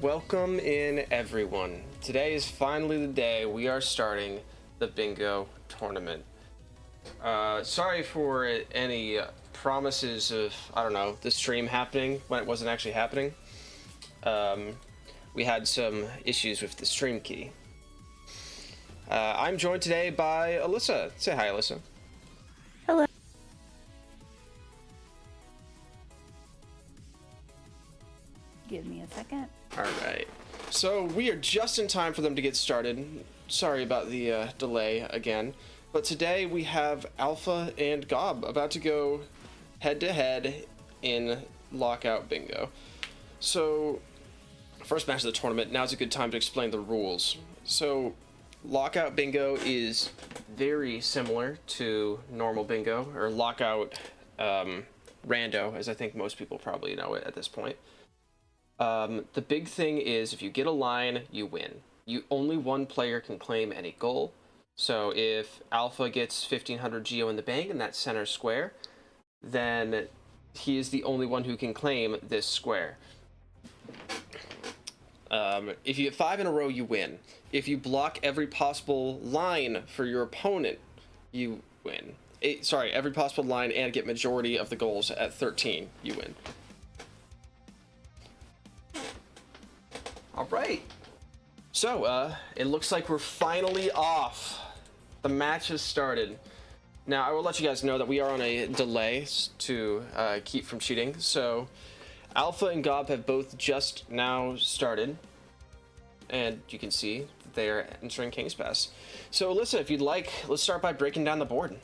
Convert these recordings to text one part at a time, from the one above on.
Welcome in, everyone. Today is finally the day we are starting the bingo tournament. Sorry for any promises of, I don't know, the stream happening when it wasn't actually happening. We had some issues with the stream key. I'm joined today by Alyssa. Say hi, Alyssa. Hello. Give me a second. All right. So we are just in time for them to get started. Sorry about the delay again. But today we have Alpha and Gaubbe about to go head-to-head in Lockout Bingo. So, first match of the tournament, now's a good time to explain the rules. So, Lockout Bingo is very similar to normal bingo, or Lockout Rando, as I think most people probably know it at this point. The big thing is if you get a line, you win. Only one player can claim any goal. So if Alpha gets 1500 Geo in the bank in that center square, then he is the only one who can claim this square. If you get 5 in a row, you win. If you block every possible line for your opponent, you win. Every possible line and get majority of the goals at 13, you win. All right. So, it looks like we're finally off. The match has started. Now, I will let you guys know that we are on a delay to keep from cheating. So, Alpha and Gaubbe have both just now started. And you can see they are entering King's Pass. So, Alyssa, if you'd like, let's start by breaking down the board.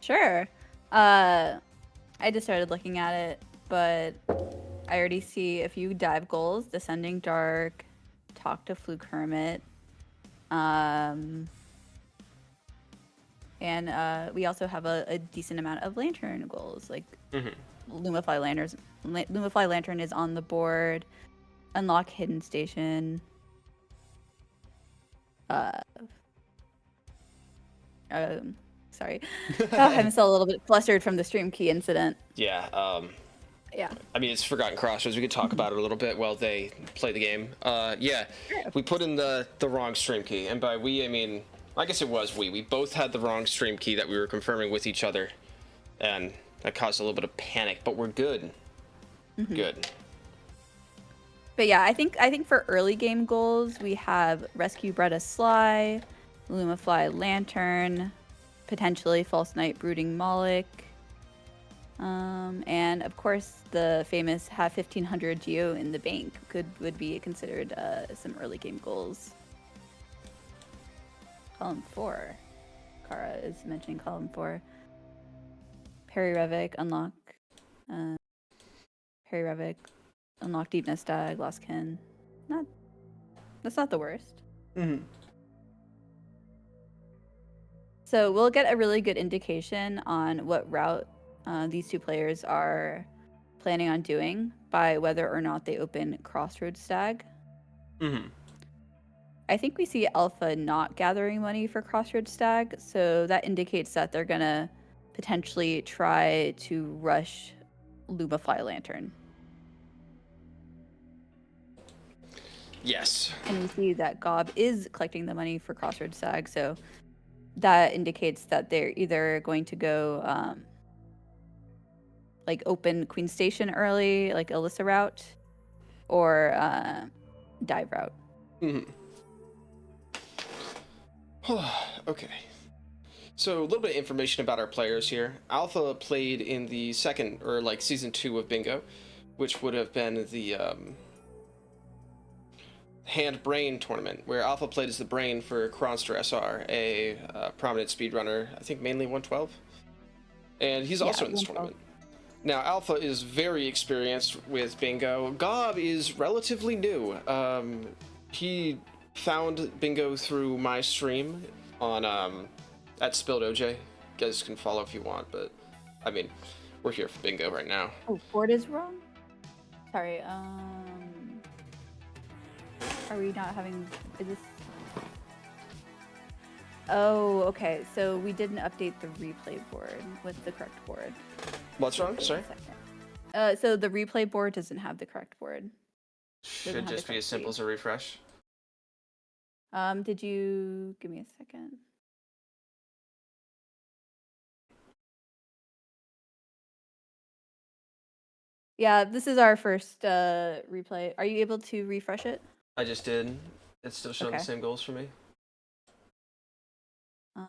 Sure. I just started looking at it, but I already see a few dive goals: Descending Dark, Talk to Fluke Hermit, and we also have a decent amount of Lantern goals, like Lumify Lanterns. Lumify Lantern is on the board. Unlock Hidden Station. Sorry. I'm still a little bit flustered from the stream key incident. Yeah, Yeah. I mean, it's Forgotten Crossroads. We could talk about it a little bit while they play the game. Yeah, we put in the wrong stream key. And by we, I mean, I guess it was we. We both had the wrong stream key that we were confirming with each other. And that caused a little bit of panic, but we're good. Good. But yeah, I think for early game goals, we have Rescue Bretta Sly, Lumify Lantern, potentially False Knight Brooding Moloch, and of course the famous have 1500 Geo in the bank would be considered some early game goals. Column 4. Kara is mentioning column 4. Perry Revic, unlock. Perry Revic, unlock Deep Nest Stag, Lost Kin. That's not the worst. So we'll get a really good indication on what route these two players are planning on doing by whether or not they open Crossroads Stag. I think we see Alpha not gathering money for Crossroads Stag, so that indicates that they're gonna potentially try to rush Lumify Lantern. Yes. And we see that Gaubbe is collecting the money for Crossroads Stag, so that indicates that they're either going to go like open Queen Station early, like Alyssa route, or dive route. Okay. So a little bit of information about our players here. Alpha played in the second, or like season 2 of Bingo, which would have been the Hand Brain tournament, where Alpha played as the brain for Kronster SR, a prominent speedrunner, I think mainly 112. And he's also in this tournament. Now, Alpha is very experienced with Bingo. Gaubbe is relatively new. He found Bingo through my stream on at Spilled OJ. You guys can follow if you want, but I mean, we're here for Bingo right now. Oh, board is wrong? Sorry, are we not having, is this? Oh, okay, so we didn't update the replay board with the correct board. What's wrong? Sorry? So the replay board doesn't have the correct board. Doesn't Should have just be different as simple as speeds. a refresh. Did you give me a second? Yeah, this is our first replay. Are you able to refresh it? I just did. It's still showing the Okay. same goals for me. Uh,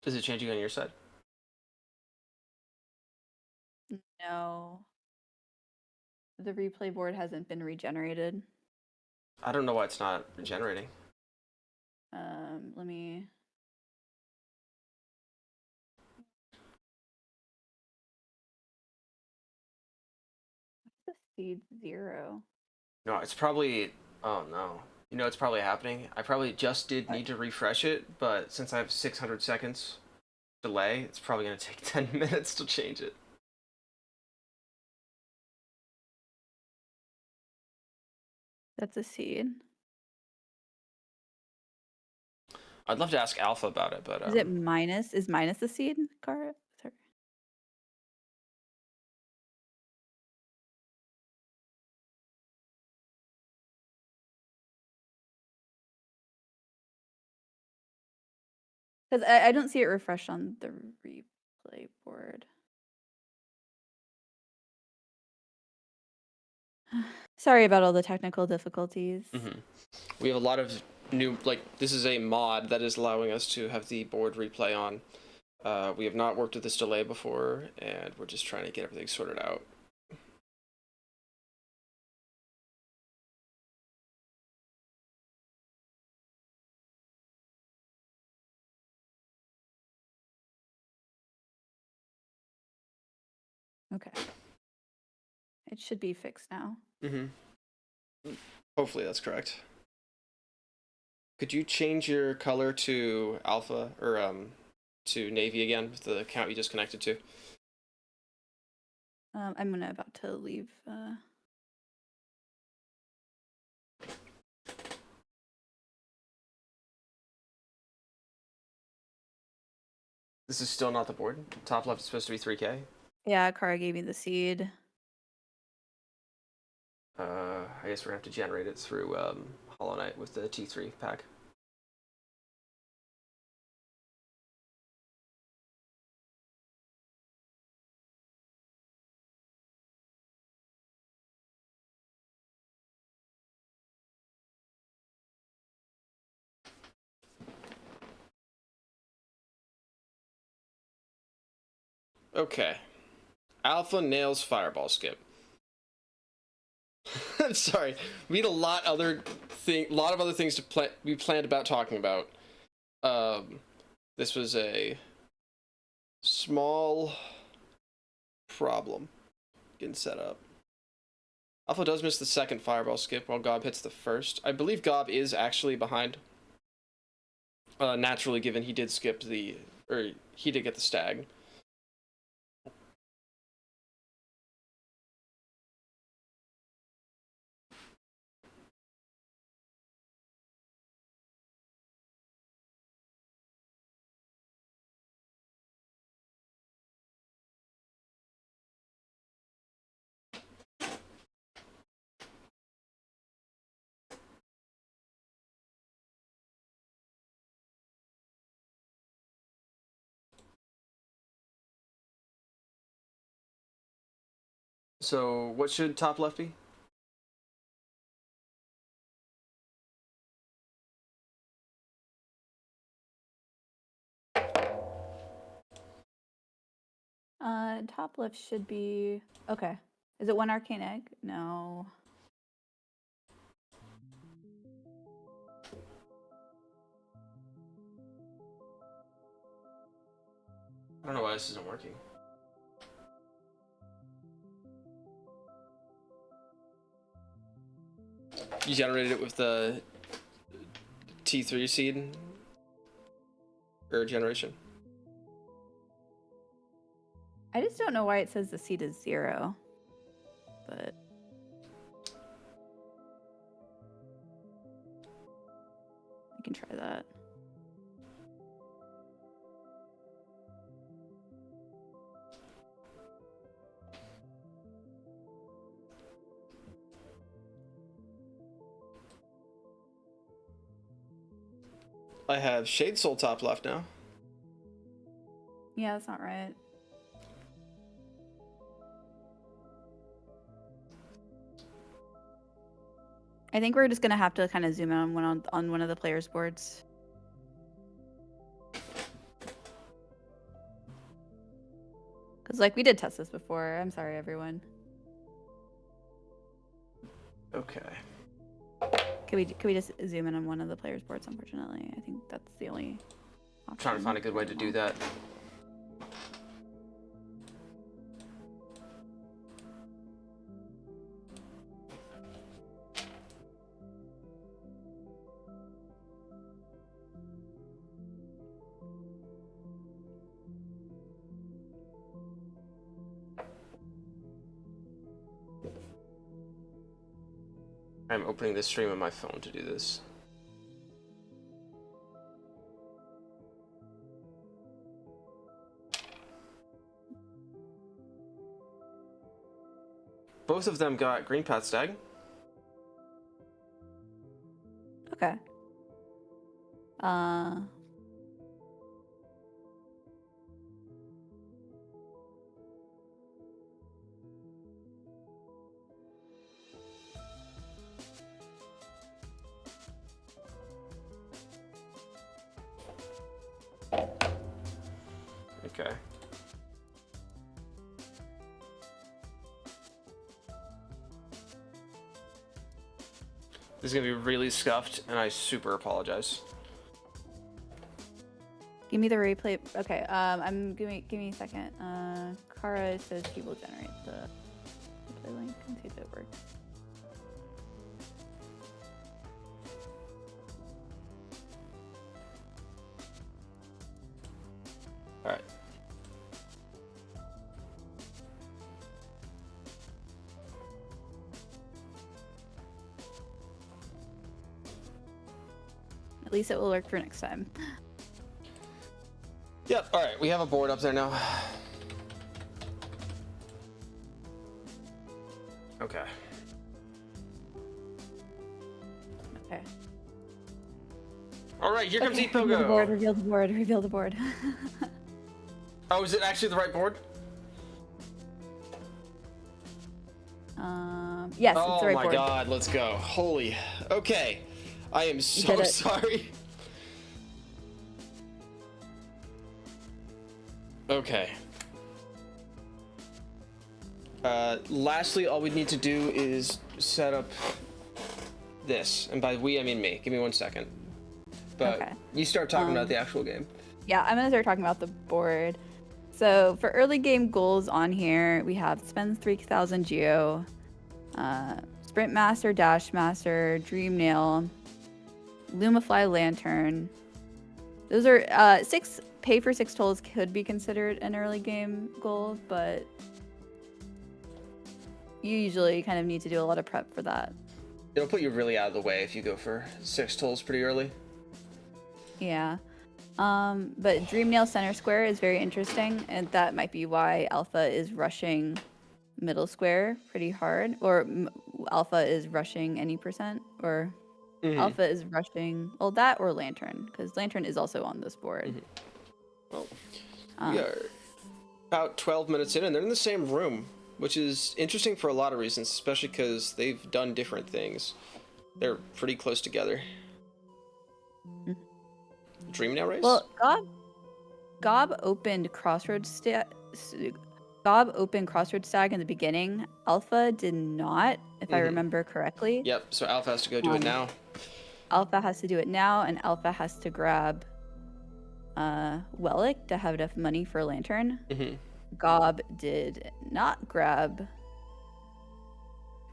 Is it changing on your side? no. The replay board hasn't been regenerated. I don't know why it's not regenerating. Let me. What's the seed 0? No, it's probably. Oh no. You know it's probably happening. I probably just did What? need to refresh it, but since I have 600 seconds delay, it's probably gonna take 10 minutes to change it. That's a seed. I'd love to ask Alpha about it, but Is it minus? Is minus a seed, Cara? Sorry. Because I don't see it refresh on the replay board. Sorry about all the technical difficulties. we have a lot of new, like, this is a mod that is allowing us to have the board replay on. We have not worked with this delay before, and we're just trying to get everything sorted out. Okay. It should be fixed now. Hopefully that's correct. Could you change your color to alpha, or to navy again with the account you just connected to? I'm about to leave. This is still not the board. Top left is supposed to be 3K. Yeah, Cara gave me the seed. I guess we're gonna have to generate it through Hollow Knight with the T3 pack. Okay. Alpha nails fireball skip. I'm sorry. We had a lot of other things to we planned about talking about. This was a small problem getting set up. Alpha does miss the second fireball skip while Gaubbe hits the first. I believe Gaubbe is actually behind. Naturally, given he did skip he did get the stag. So, what should top left be? Top left should be okay. Is it 1 arcane egg? No. I don't know why this isn't working. You generated it with the T3 seed? Or generation? I just don't know why it says the seed is 0. But I can try that. I have Shade Soul top left now. Yeah, that's not right. I think we're just gonna have to kind of zoom in on one of the players' boards. Because like we did test this before. I'm sorry, everyone. Okay. Can we just zoom in on one of the players' boards? Unfortunately, I think that's the only option. Trying to find a good way to do that. I'm opening the stream on my phone to do this. Both of them got green path stag. Okay. Okay. This is gonna be really scuffed, and I super apologize. Give me the replay. Okay. Give me a second. Kara says he will generate the replay link and see if it works. All right. At least it will work for next time. Yep. All right. We have a board up there now. Okay. Okay. All right. Here comes Okay, reveal the board. Epogo. Reveal the board. Reveal the board. Oh, is it actually the right board? Yes, Oh it's the right my board. God. Let's go. Holy. Okay. I am so did it. sorry. Okay. Lastly, all we need to do is set up this. And by we, I mean me. Give me 1 second. But Okay. you start talking about the actual game. Yeah, I'm gonna start talking about the board. So for early game goals on here, we have spend 3,000 geo, sprint master, dash master, dream nail, lumify lantern. Those are 6 pay for 6 tolls could be considered an early game goal, but you usually kind of need to do a lot of prep for that. It'll put you really out of the way if you go for 6 tolls pretty early. Yeah. But Dream Nail Center Square is very interesting, and that might be why Alpha is rushing middle square pretty hard, or Alpha is rushing any percent, or Alpha is rushing, well, that or Lantern, because Lantern is also on this board. Well, we are about 12 minutes in, and they're in the same room, which is interesting for a lot of reasons, especially because they've done different things. They're pretty close together. Dream Nail race? Well, Gaubbe opened Crossroads Stag in the beginning. Alpha did not, if I remember correctly. Yep, so Alpha has to go do it now. Alpha has to do it now, and Alpha has to grab Wellick to have enough money for Lantern. Gaubbe did not grab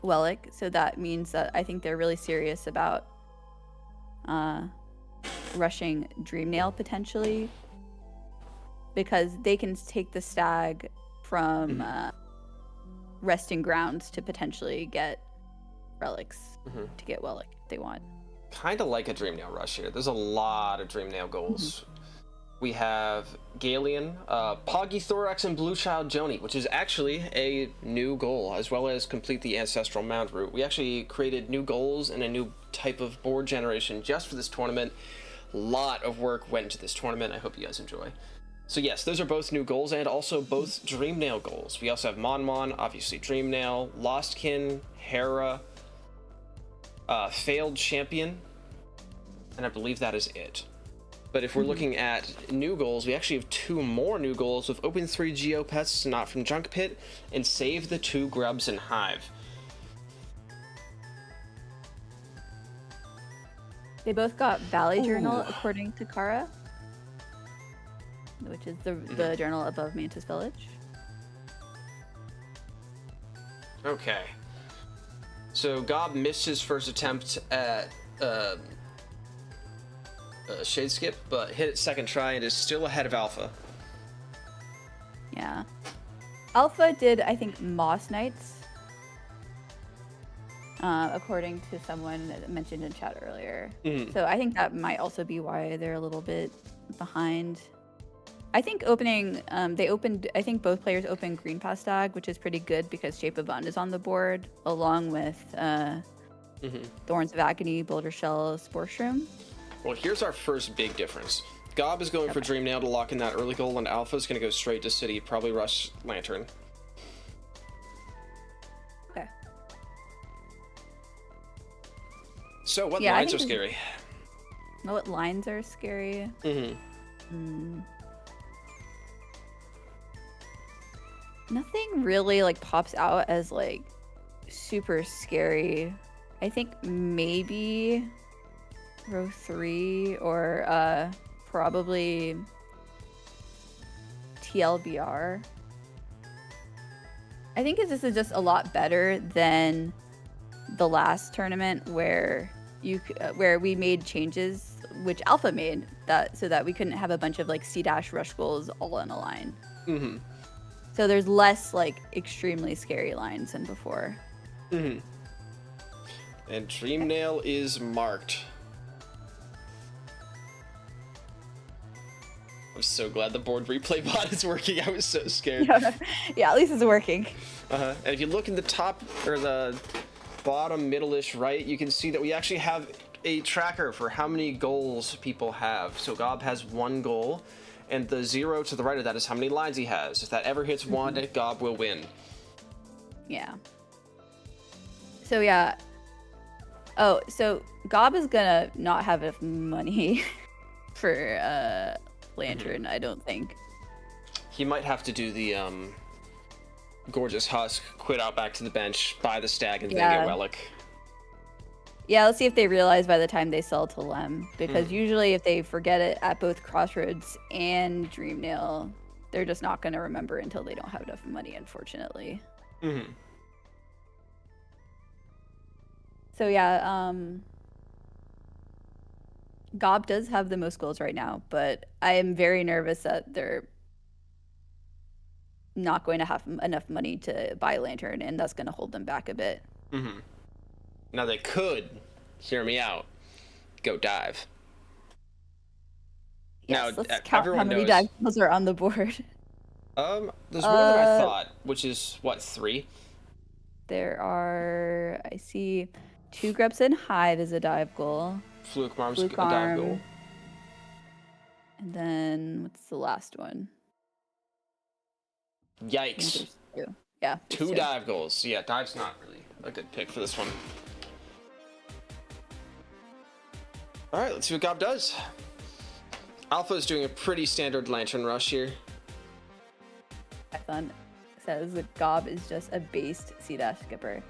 Wellick, so that means that I think they're really serious about rushing Dream Nail potentially, because they can take the stag from resting grounds to potentially get relics to get Wellick if they want. Kind of like a Dream Nail rush here. There's a lot of Dream Nail goals. We have Galeon, Poggy Thorax, and Blue Child Joni, which is actually a new goal, as well as complete the Ancestral Mound route. We actually created new goals and a new type of board generation just for this tournament. lot of work went into this tournament. I hope you guys enjoy. So yes, those are both new goals and also both Dreamnail goals. We also have Mon, obviously Dreamnail, Lostkin, Hera, Failed Champion, and I believe that is it. But if we're looking at new goals, we actually have 2 more new goals with Open 3 Geopets, Not from Junk Pit, and Save the 2 Grubs in Hive. They both got Valley Journal, according to Kara, which is the journal above Mantis Village. Okay. So Gaubbe missed his first attempt at Shade Skip, but hit it second try and is still ahead of Alpha. Yeah. Alpha did, I think, Moss Knights, according to someone that mentioned in chat earlier. So I think that might also be why they're a little bit behind. I think I think both players opened Green Pass Stag, which is pretty good because Shape of Bond is on the board, along with Thorns of Agony, Boulder Shell, Spore Shroom. Well, here's our first big difference. Gaubbe is going for Dreamnail to lock in that early goal, and Alpha is going to go straight to City, probably rush Lantern. Okay. So, what lines are scary? What lines are scary? Nothing really like pops out as like super scary. I think maybe row 3 or probably TLBR. I think this is just a lot better than the last tournament where we made changes, which Alpha made, so that we couldn't have a bunch of like C- rush goals all in a line. So there's less like extremely scary lines than before. And Dreamnail is marked. I'm so glad the board replay bot is working. I was so scared. Yeah, at least it's working. And if you look in the top or the bottom middle-ish right, you can see that we actually have a tracker for how many goals people have. So Gaubbe has 1 goal, and the 0 to the right of that is how many lines he has. If that ever hits 1, Gaubbe will win. Yeah. So yeah. Oh, so Gaubbe is gonna not have enough money for Lantern, I don't think. He might have to do the Gorgeous Husk, quit out back to the bench, buy the Stag, and then get Relic. Yeah, let's see if they realize by the time they sell to Lem, because usually if they forget it at both Crossroads and Dreamnail, they're just not going to remember until they don't have enough money, unfortunately. So yeah, Gaubbe does have the most goals right now, but I am very nervous that they're not going to have enough money to buy Lantern, and that's going to hold them back a bit. Now they could, hear me out, go dive. Yes, now, let's count how many dive goals are on the board. There's more than I thought, which is, what, 3? There are, I see, 2 Grubs in Hive is a dive goal. Fluke Marm's a dive goal. And then, what's the last one? Yikes. 2. Yeah. 2 dive goals. Yeah, dive's not really a good pick for this one. Alright, let's see what Gaubbe does. Alpha is doing a pretty standard Lantern rush here. Python says that Gaubbe is just a based C- skipper.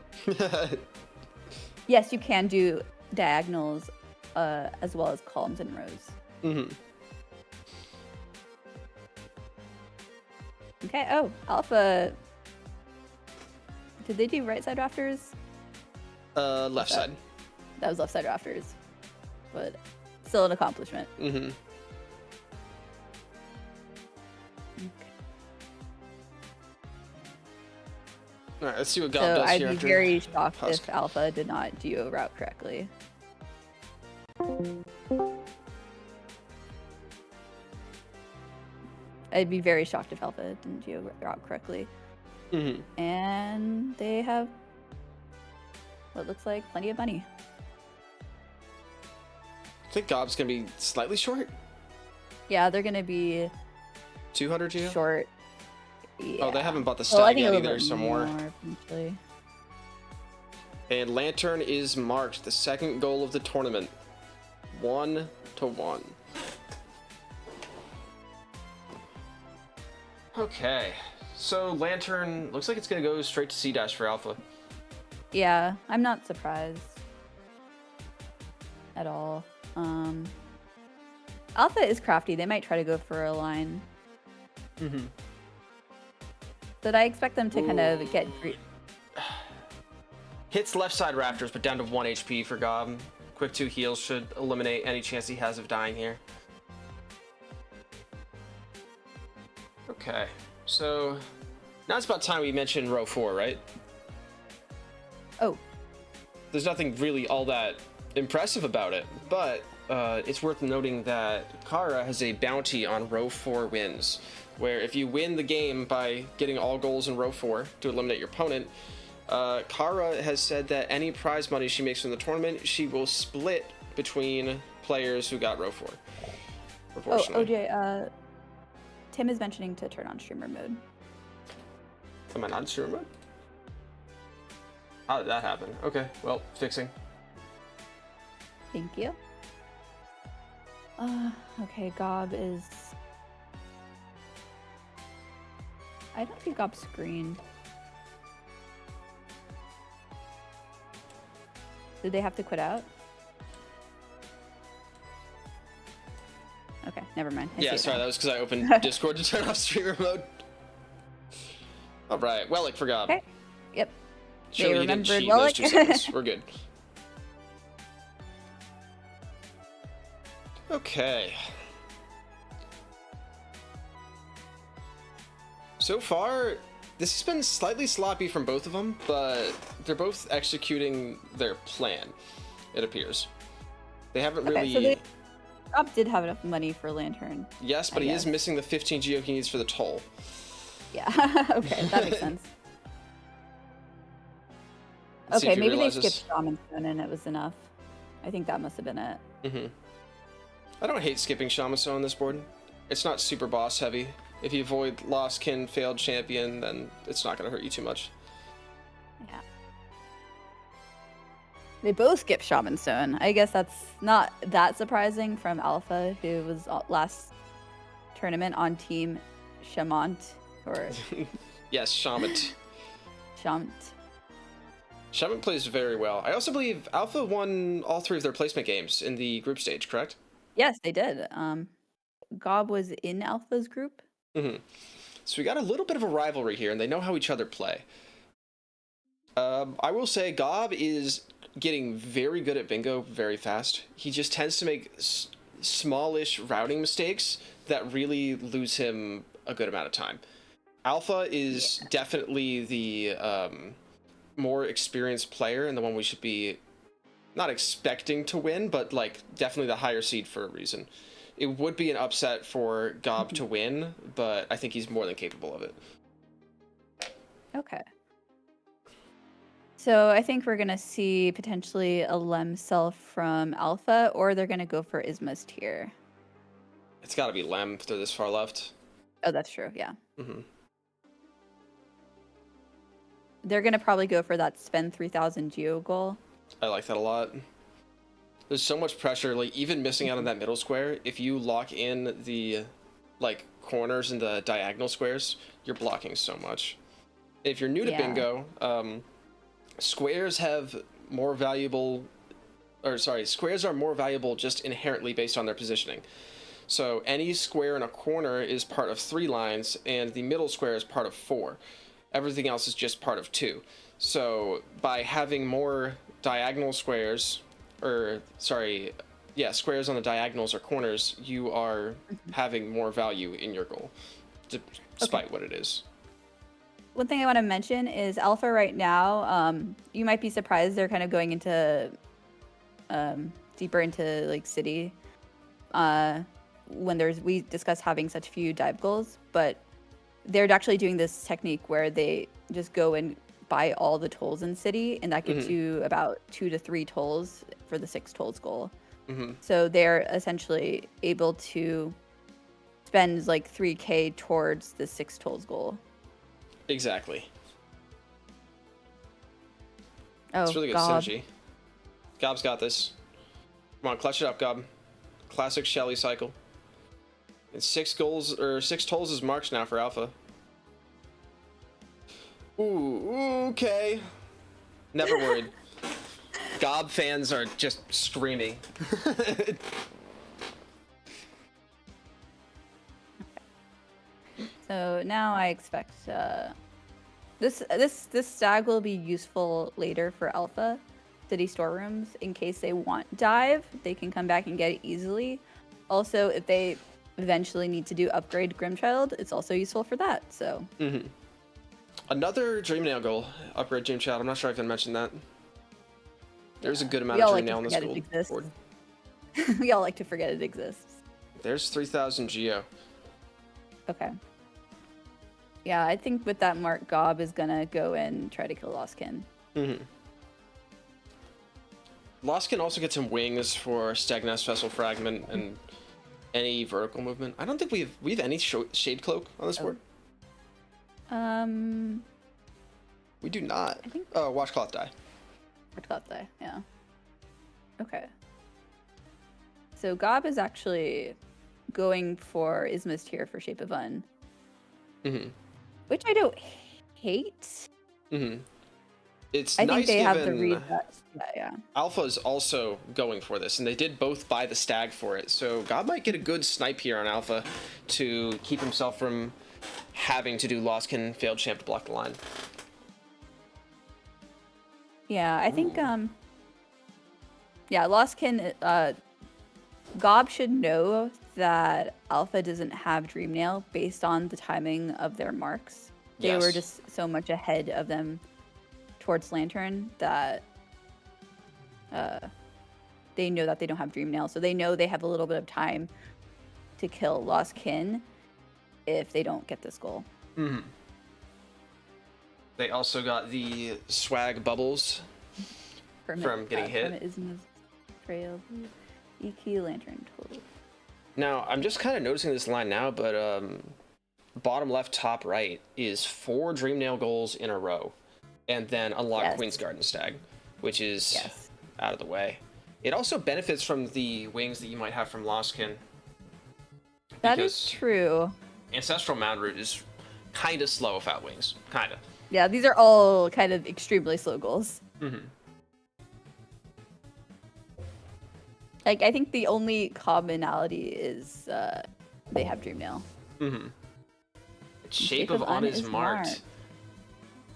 Yes, you can do diagonals as well as columns and rows. Okay, oh, Alpha. Did they do right side rafters? Left side. That was left side rafters. But still an accomplishment. Okay. Alright, let's see what Gaubbe does here. I'd be very shocked if Alpha did not geo route correctly. I'd be very shocked if Alpha didn't geo route correctly. And they have what looks like plenty of money. I think Gaubbe's gonna be slightly short. Yeah, they're gonna be 200 geo. short. Yeah. Oh, they haven't bought the Well, I stag think a yet little either. bit Some more. potentially. And Lantern is marked. The second goal of the tournament. 1-1. Okay. So Lantern looks like it's gonna go straight to C- for Alpha. Yeah, I'm not surprised at all. Alpha is crafty. They might try to go for a line. Mm-hmm. But I expect them to kind of get... Hits left side Raptors, but down to 1 HP for Gaubbe. Quick 2 heals should eliminate any chance he has of dying here. Okay, so now it's about time we mention row 4, right? Oh. There's nothing really all that impressive about it, but it's worth noting that Kara has a bounty on row 4 wins, where if you win the game by getting all goals in row 4 to eliminate your opponent, Kara has said that any prize money she makes from the tournament, she will split between players who got row 4. Oh, OJ, Tim is mentioning to turn on streamer mode. Am I not in streamer mode? How did that happen? Okay, well, fixing. Thank you. Okay, Gaubbe is... I don't think Gaubbe's screened. Did they have to quit out? Okay, never mind. Yeah, sorry, that was because I opened Discord to turn off streamer mode. All right, Wellick for Gaubbe. Okay. Yep. Surely he didn't cheat those 2 seconds. We're good. Okay. So far, this has been slightly sloppy from both of them, but they're both executing their plan, it appears. They haven't really... So Gaubbe did have enough money for Lantern. Yes, but he is missing the 15 geo he needs for the toll. Yeah, okay, that makes sense. Okay, maybe they skipped Shaman Stone and it was enough. I think that must have been it. Mm-hmm. I don't hate skipping Shaman Stone on this board. It's not super boss heavy. If you avoid Lost Kin, Failed Champion, then it's not going to hurt you too much. Yeah. They both skipped Shaman Stone. I guess that's not that surprising from Alpha, who was last tournament on Team Shamant. Or yes, Shamant. Shamant. Shamant plays very well. I also believe Alpha won all 3 of their placement games in the group stage, correct? Yes, they did. Gaubbe was in Alpha's group. Mm-hmm. So we got a little bit of a rivalry here, and they know how each other play. I will say Gaubbe is getting very good at bingo very fast. He just tends to make smallish routing mistakes that really lose him a good amount of time. Alpha is definitely the more experienced player and the one we should be not expecting to win, but like definitely the higher seed for a reason. It would be an upset for Gaubbe to win, but I think he's more than capable of it. Okay. So I think we're going to see potentially a Lem self from Alpha, or they're going to go for Isma's tier. It's got to be Lem if they're this far left. Oh, that's true, yeah. Mm-hmm. They're going to probably go for that spend 3,000 geo goal. I like that a lot. There's so much pressure, like even missing out on that middle square, if you lock in the like corners and the diagonal squares, you're blocking so much. If you're new to bingo, squares have more valuable, squares are more valuable just inherently based on their positioning. So any square in a corner is part of 3 lines, and the middle square is part of 4. Everything else is just part of 2. So by having more diagonal squares, squares on the diagonals or corners, you are having more value in your goal, despite what it is. One thing I want to mention is Alpha right now, you might be surprised they're kind of going into deeper into like city when we discuss having such few dive goals, but they're actually doing this technique where they just go and buy all the tolls in city, and that gives you about 2 to 3 tolls for the 6 tolls goal. Mm-hmm. So they're essentially able to spend like 3K towards the 6 tolls goal. Exactly. It's Oh, really good God. synergy. Gob's got this. Come on, clutch it up, Gob. Classic Shelly cycle. And 6 tolls is marked now for Alpha. Ooh, okay. Never worried. Gob fans are just screaming. So now I expect this stag will be useful later for Alpha city storerooms in case they want dive. They can come back and get it easily. Also, if they eventually need to do upgrade Grimchild, it's also useful for that. So Another Dreamnail goal. Upgrade Dreamchild. I'm not sure I can mention that. There's a good amount we of all like to Dreamnail on this forget it gold exists. board. We all like to forget it exists. There's 3,000 Geo. Okay. Yeah, I think with that mark, Gaub is gonna go and try to kill Lostkin. Lost can also get some wings for Stagnest Vessel Fragment and any vertical movement. I don't think we have any Shade Cloak on this board. We do not. I think Watchcloth die. Watchcloth die, yeah. Okay. So Gaub is actually going for Isma's Tear for Shape of Un. Which I don't hate. It's I nice think they have to given read that. Yeah. Alpha is also going for this, and they did both buy the stag for it. So God might get a good snipe here on Alpha to keep himself from having to do Lostkin failed champ to block the line. Yeah, I think yeah, Lostkin Gaub should know that Alpha doesn't have Dreamnail based on the timing of their marks. They were just so much ahead of them towards Lantern that they know that they don't have Dreamnail, so they know they have a little bit of time to kill Lost Kin if they don't get this goal. They also got the swag bubbles from getting hit. Trail, EQ Lantern total. Now, I'm just kind of noticing this line now, but bottom left, top right is 4 Dreamnail goals in a row. And then unlock Queen's Garden Stag, which is out of the way. It also benefits from the wings that you might have from Lostkin. That is true. Ancestral Mound Route is kind of slow without wings. Kind of. Yeah, these are all kind of extremely slow goals. Like, I think the only commonality is they have Dreamnail. Shape of Un is marked.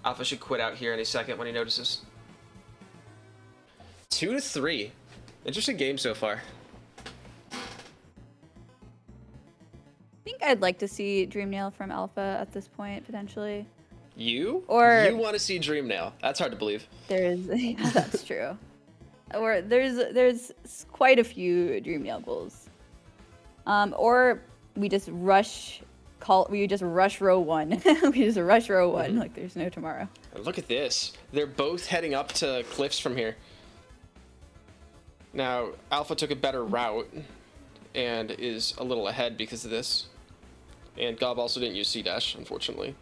Alpha should quit out here any second when he notices. 2-3. Interesting game so far. I think I'd like to see Dreamnail from Alpha at this point, potentially. You? Or you want to see Dreamnail? That's hard to believe. There's, yeah, that's true. Or there's quite a few Dreamnail goals. Or we just rush row 1. We just rush row 1 like there's no tomorrow. Look at this. They're both heading up to cliffs from here. Now, Alpha took a better route and is a little ahead because of this. And Gaub also didn't use C-Dash, unfortunately.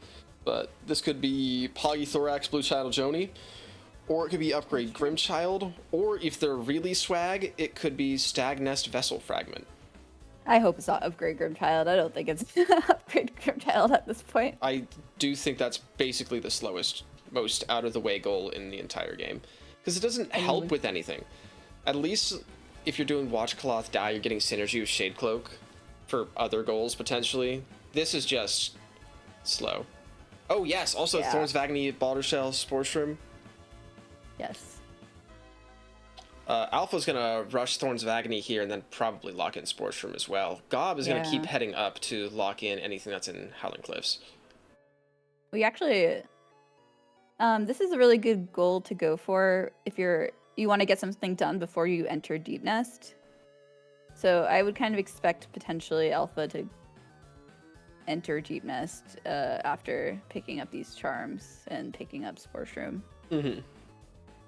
But this could be Polythorax, Blue Child, Joni, or it could be Upgrade Grimchild, or if they're really swag, it could be Stag Nest Vessel Fragment. I hope it's not Upgrade Grimchild. I don't think it's Upgrade Grimchild at this point. I do think that's basically the slowest, most out-of-the-way goal in the entire game. Because it doesn't help with anything. At least if you're doing Watchcloth Die, you're getting synergy with Shade Cloak for other goals, potentially. This is just slow. Oh, yes, also Thorns Vagny, Baldershell, Sportshroom. Yes. Alpha's gonna rush Thorns Vagny here and then probably lock in Sportshroom as well. Gob is gonna keep heading up to lock in anything that's in Howling Cliffs. We actually... this is a really good goal to go for if you want to get something done before you enter Deep Nest. So I would kind of expect potentially Alpha to enter Deep Nest after picking up these charms and picking up Sportshroom.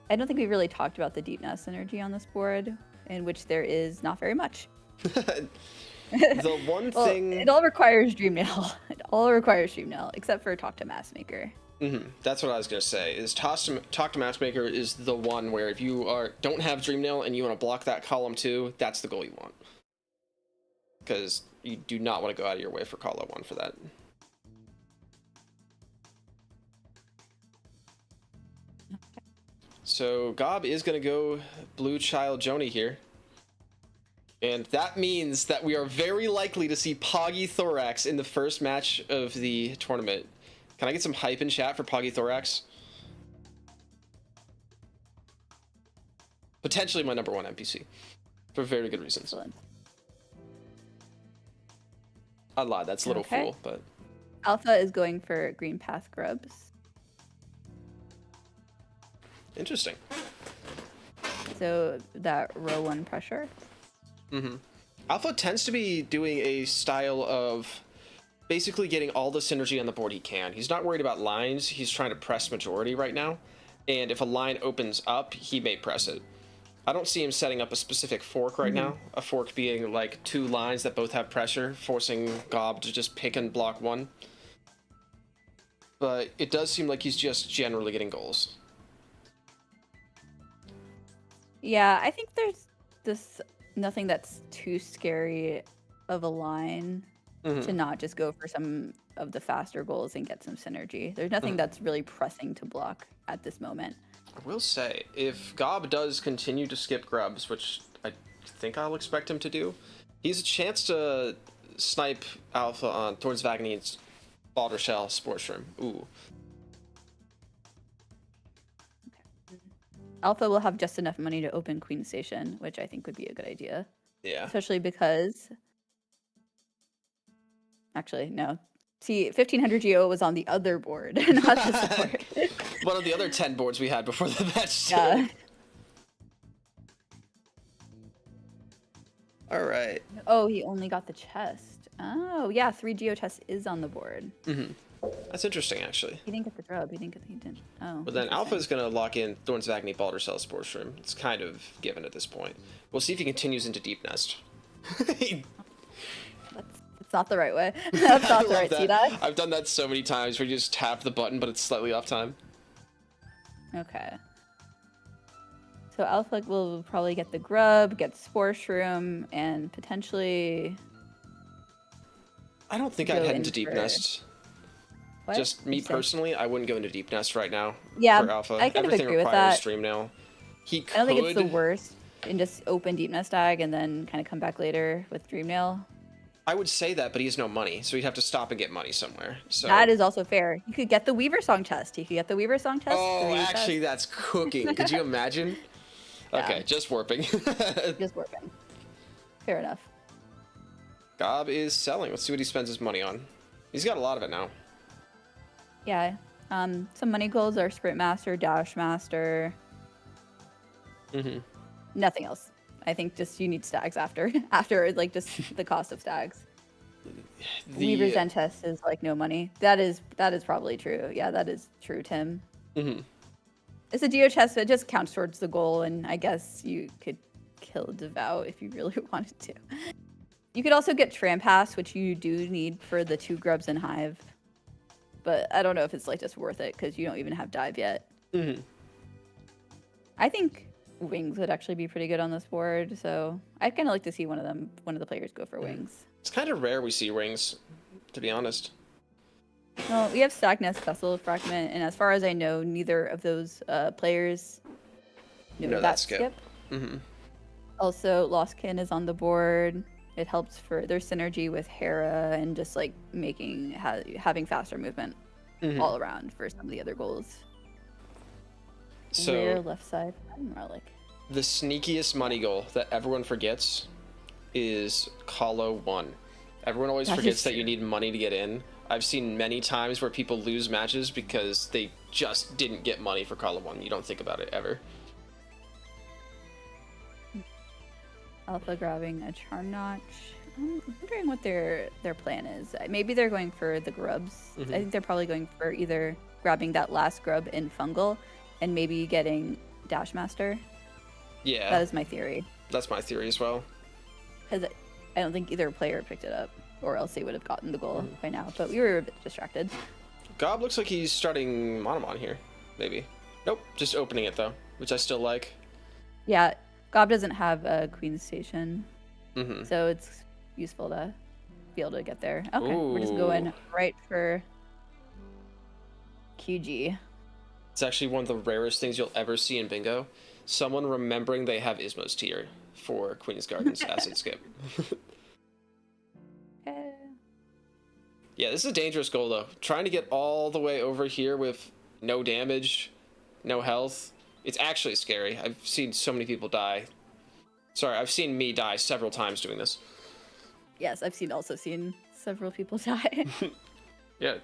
I don't think we really talked about the Deep Nest energy on this board. in which there is not very much. The one Well, thing... it all requires Dreamnail. It all requires Dreamnail, except for Talk to Maskmaker. That's what I was gonna say. Is Talk to Matchmaker is the one where if you don't have Dreamnail and you want to block that column too, that's the goal you want. Because you do not want to go out of your way for column 1 for that. So Gaubbe is gonna go Blue Child Joni here. And that means that we are very likely to see Poggy Thorax in the first match of the tournament. Can I get some hype in chat for Poggy Thorax? Potentially my number 1 NPC. For very good reasons. Excellent. I lied, that's Little Okay. Fool, but... Alpha is going for Green Path Grubs. Interesting. So that row 1 pressure. Alpha tends to be doing a style of basically getting all the synergy on the board he can. He's not worried about lines, he's trying to press majority right now. And if a line opens up, he may press it. I don't see him setting up a specific fork right now. A fork being like 2 lines that both have pressure, forcing Gaubbe to just pick and block one. But it does seem like he's just generally getting goals. Yeah, I think there's this nothing that's too scary of a line to not just go for some of the faster goals and get some synergy. There's nothing that's really pressing to block at this moment. I will say, if Gaubbe does continue to skip grubs, which I think I'll expect him to do, he's a chance to snipe Alpha on towards Vagnin's Balder Shell Sports Room. Ooh. Alpha will have just enough money to open Queen Station, which I think would be a good idea. Yeah. Especially because... Actually, no. See, 1500 Geo was on the other board, not this board. One of the other 10 boards we had before the match. Yeah. All right. Oh, he only got the chest. Oh, yeah, 3 Geo chest is on the board. That's interesting, actually. He didn't get the grub. He didn't. Oh. But then Alpha is going to lock in Thorns Vagny Balder Cell Sports Room. It's kind of given at this point. We'll see if he continues into Deep Nest. That's not the right way. That's not the right that. T-die. I've done that so many times where you just tap the button, but it's slightly off time. Okay. So Alpha will probably get the grub, get Spore Shroom, and potentially... I don't think Go I'd head in into Deep for- Nest. What? Just me What'd you say? personally, I wouldn't go into Deep Nest right now Yeah, for Alpha. I kind of Everything agree with requires that. Stream Nail. He could... I don't think it's the worst. And just open Deep Nest Ag and then kind of come back later with Dreamnail. I would say that, but he has no money, so he'd have to stop and get money somewhere. So That is also fair. You could get the Weaver Song chest. Oh, actually, that's cooking. Could you imagine? Yeah. Okay, just warping. Just working. Fair enough. Gaubbe is selling. Let's see what he spends his money on. He's got a lot of it now. Yeah. Some money goals are Sprint Master, Dash Master. Nothing else. I think just you need stags after like just the cost of stags. Weaver's End chest is like no money. That is probably true. Yeah, that is true, Tim. It's a Geo chest, but it just counts towards the goal, and I guess you could kill Devout if you really wanted to. You could also get Trampass, which you do need for the 2 grubs and Hive. But I don't know if it's like just worth it because you don't even have dive yet. I think wings would actually be pretty good on this board, so I'd kind of like to see one of the players go for wings. It's kind of rare we see rings, to be honest. Well, we have Stagness, Vessel Fragment, and as far as I know, neither of those players know that skip. Also, Lost Kin is on the board. It helps for their synergy with Hera and just like having faster movement all around for some of the other goals. So Rare left side relic. the sneakiest money goal that everyone forgets is Colo 1. Everyone always forgets that you need money to get in. I've seen many times where people lose matches because they just didn't get money for Colo 1. You don't think about it ever. Alpha grabbing a Charm Notch. I'm wondering what their plan is. Maybe they're going for the grubs. I think they're probably going for either grabbing that last grub in Fungal and maybe getting Dash Master. Yeah. That is my theory. That's my theory as well. Because I don't think either player picked it up, or else they would have gotten the goal Mm-hmm. by now. But we were a bit distracted. Gaubbe looks like he's starting Monomon here. Maybe. Nope, just opening it though, which I still like. Yeah, Gaubbe doesn't have a Queen Station, Mm-hmm. so it's useful to be able to get there. Okay, we're just Ooh. going right for QG. It's actually one of the rarest things you'll ever see in Bingo. Someone remembering they have Ismo's tier for Queen's Garden's acid skip. Okay. Yeah, this is a dangerous goal though. Trying to get all the way over here with no damage, no health. It's actually scary. I've seen so many people die. Sorry, I've seen me die several times doing this. Yes, I've also seen several people die. Yeah.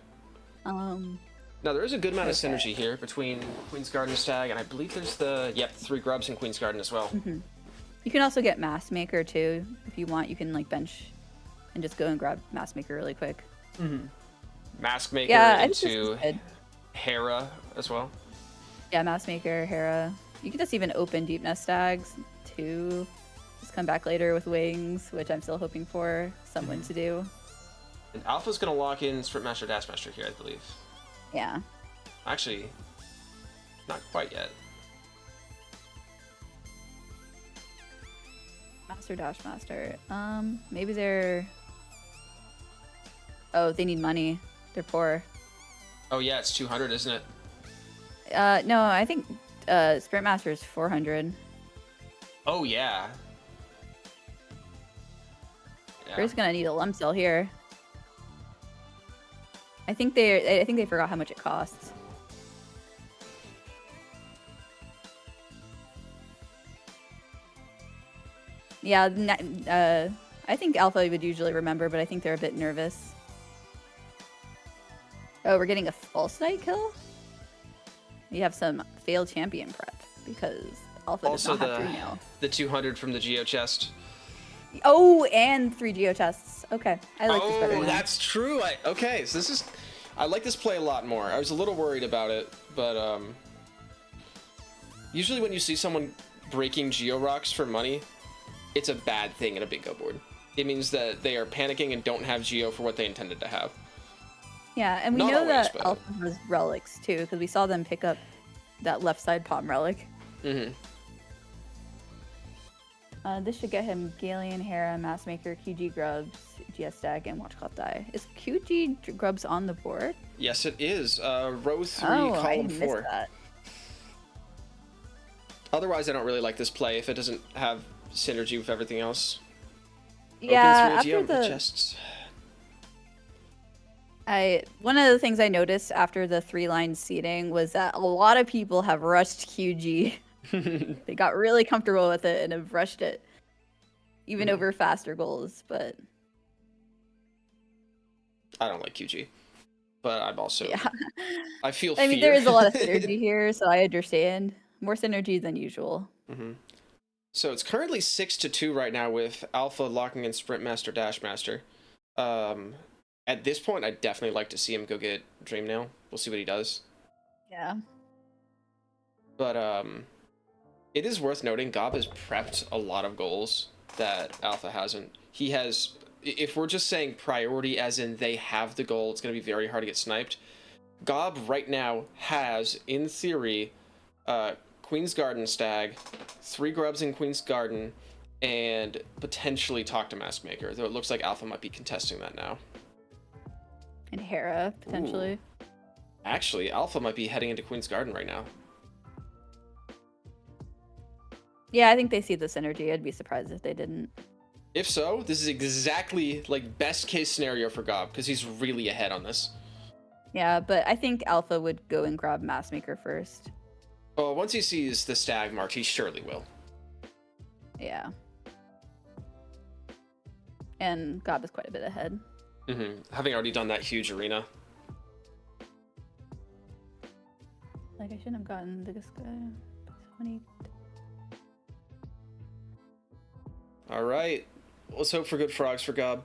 Now there is a good amount of Okay. synergy here between Queen's Garden Stag, and I believe there's the 3 grubs in Queen's Garden as well. You can also get Mass Maker too if you want. You can like bench and just go and grab Mass Maker really quick. Mask Maker Yeah, I think this into is good. Hera as well. Yeah, Mass Maker, Hera. You can just even open Deep Nest Stags too. Just come back later with Wings, which I'm still hoping for someone to do. And Alpha's gonna lock in Sprint Master Dash Master here, I believe. Yeah. Actually, not quite yet. Master Dash Master. Maybe they're... Oh, they need money. They're poor. Oh yeah, it's 200, isn't it? No, I think Sprint Master is 400. Oh yeah. We're just gonna need a lump sale here. I think they forgot how much it costs. Yeah, I think Alpha would usually remember, but I think they're a bit nervous. Oh, we're getting a false knight kill? We have some failed champion prep because Alpha does Also not have Dream Nail. the 200 from the Geo chest. Oh, and 3 Geo chests. Okay, I like this better Oh, now. that's true. Okay, so this is... I like this play a lot more. I was a little worried about it, but usually when you see someone breaking Geo Rocks for money, it's a bad thing in a bingo board. It means that they are panicking and don't have Geo for what they intended to have. Yeah, and we Not know always, that but- Alpha has relics too, because we saw them pick up that left side palm relic. Mm-hmm. This should get him Galeon, Hera, Massmaker, QG Grubs, GS Stack, and Watch Clock Die. Is QG Grubs on the board? Yes, it is. Row 3, Oh, I column missed 4. that. Otherwise, I don't really like this play if it doesn't have synergy with everything else. Yeah, Open 3 after the chests. one of the things I noticed after the 3-line seating was that a lot of people have rushed QG. They got really comfortable with it and have rushed it, even over faster goals. But I don't like QG, but I'm also... yeah, I feel I mean fear. there is a lot of synergy here, so I understand more synergy than usual. So it's currently 6-2 right now with Alpha locking in Sprint Master Dash Master. At this point, I'd definitely like to see him go get Dream Nail. We'll see what he does. Yeah. But it is worth noting Gaubbe has prepped a lot of goals that Alpha hasn't. He has, if we're just saying priority as in they have the goal, it's going to be very hard to get sniped. Gaubbe right now has, in theory, Queen's Garden Stag, 3 grubs in Queen's Garden, and potentially Talk to Mask Maker, though it looks like Alpha might be contesting that now. And Hera, potentially. Ooh. Actually, Alpha might be heading into Queen's Garden right now. Yeah, I think they see the synergy. I'd be surprised if they didn't. If so, this is exactly like best case scenario for Gaubbe, because he's really ahead on this. Yeah, but I think Alpha would go and grab Massmaker first. Oh, once he sees the stag marked, he surely will. Yeah. And Gaubbe is quite a bit ahead. Having already done that huge arena. Like, I shouldn't have gotten this guy. 20. All right. Let's hope for good frogs for Gaubbe.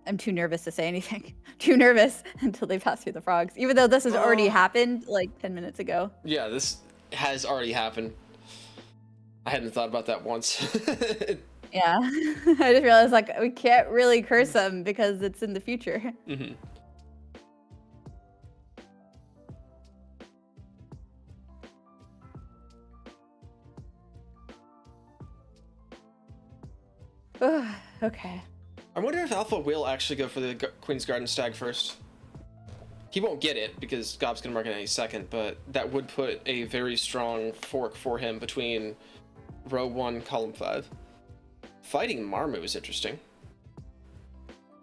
I'm too nervous to say anything. Too nervous until they pass through the frogs. Even though this has already happened like 10 minutes ago. Yeah, this has already happened. I hadn't thought about that once. Yeah. I just realized like we can't really curse them because it's in the future. Mm-hmm. Okay. I wonder if Alpha will actually go for the Queen's Garden Stag first. He won't get it because Gaub's gonna mark it any second, but that would put a very strong fork for him between row 1, column 5. Fighting Marmu is interesting.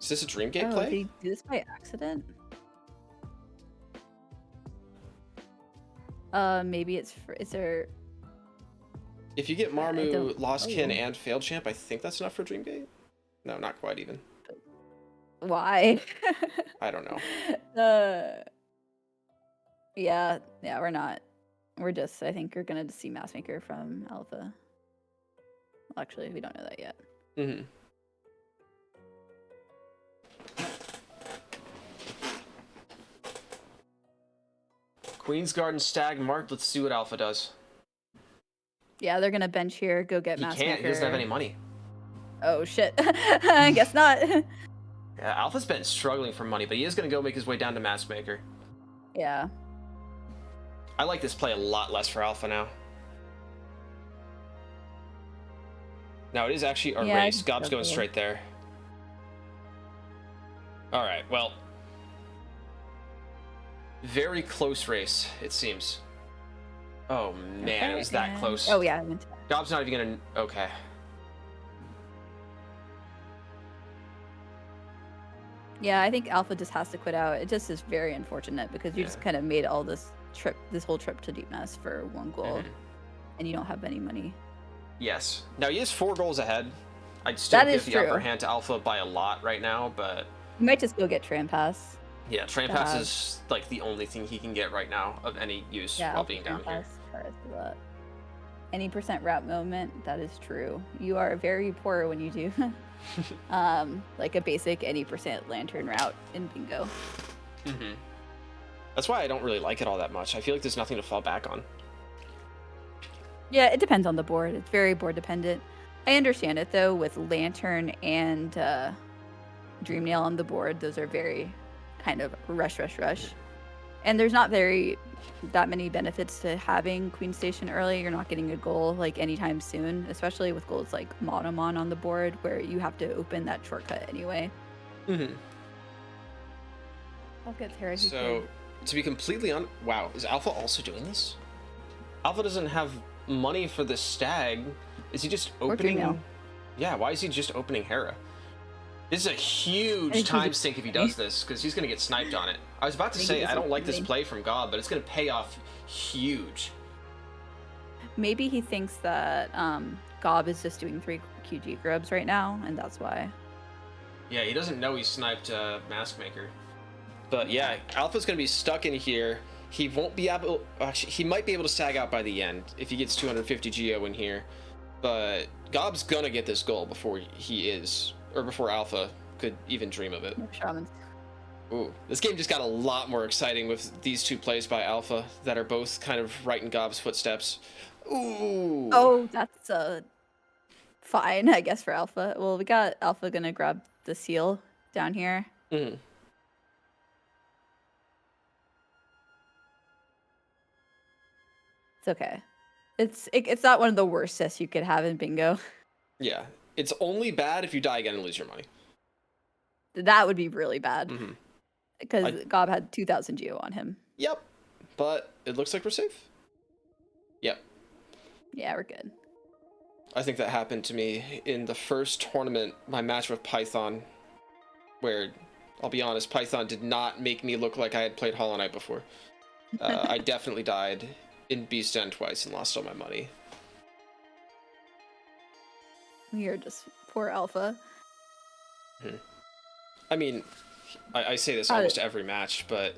Is this a Dreamgate play? Did he do this by accident? Maybe it's for, is there... If you get Marmu, Lost Kin, know. and Failed Champ, I think that's enough for Dreamgate? No, not quite even. Why? I don't know. Yeah, we're not. We're just, I think we're gonna see Massmaker from Alpha. Well, actually, we don't know that yet. Mm-hmm. Queen's Garden Stag marked. Let's see what Alpha does. Yeah, they're gonna bench here, go get Massmaker. He can't. He doesn't have any money. Oh, shit. I guess not. Yeah, Alpha's been struggling for money, but he is going to go make his way down to Massmaker. Yeah. I like this play a lot less for Alpha now. Now, it is actually a race. Gaub's going straight there. All right, well. Very close race, it seems. Oh, man, it was that close. Oh, yeah. Gaub's not even going to... Okay. Yeah, I think Alpha just has to quit out. It just is very unfortunate because you just kind of made all this whole trip to Deep Mess for one goal, and you don't have any money. Yes. Now, he is 4 goals ahead. I'd still give the upper hand to Alpha by a lot right now, but... You might just go get Tram Pass. Yeah, Tram Pass is like the only thing he can get right now of any use while being down here. Any % route moment, that is true. You are very poor when you do like a basic any % lantern route in bingo. Mm-hmm. That's why I don't really like it all that much. I feel like there's nothing to fall back on. Yeah, it depends on the board. It's very board dependent. I understand it though with lantern and Dream Nail on the board. Those are very kind of rush. And there's not that many benefits to having Queen Station early. You're not getting a goal like anytime soon, especially with goals like Monomon on the board where you have to open that shortcut anyway. Mm-hmm. I'll get Terra. So, to be completely honest, wow, is Alpha also doing this? Alpha doesn't have money for the Stag. Is he just opening? Yeah, why is he just opening Hera? This is a huge time sink if he does this, because he's going to get sniped on it. I was about to say, I don't like this play from Gaubbe, but it's going to pay off huge. Maybe he thinks that Gaubbe is just doing 3 QG grubs right now, and that's why. Yeah, he doesn't know he sniped Maskmaker. But yeah, Alpha's going to be stuck in here. He won't be able... he might be able to sag out by the end if he gets 250 Geo in here. But Gaub's going to get this goal before he is... or before Alpha could even dream of it. Shamans. Ooh, this game just got a lot more exciting with these 2 plays by Alpha that are both kind of right in Gaub's footsteps. Ooh. Oh, that's fine, I guess, for Alpha. Well, we got Alpha gonna grab the seal down here. Mm-hmm. It's okay. It's not one of the worst sets you could have in bingo. Yeah. It's only bad if you die again and lose your money. That would be really bad. Mm-hmm. Because Gaubbe had 2,000 Geo on him. Yep. But it looks like we're safe. Yep. Yeah, we're good. I think that happened to me in the first tournament, my match with Python, where, I'll be honest, Python did not make me look like I had played Hollow Knight before. I definitely died in Beast End twice and lost all my money. You're just poor Alpha. Mm-hmm. I mean, I say this almost every match, but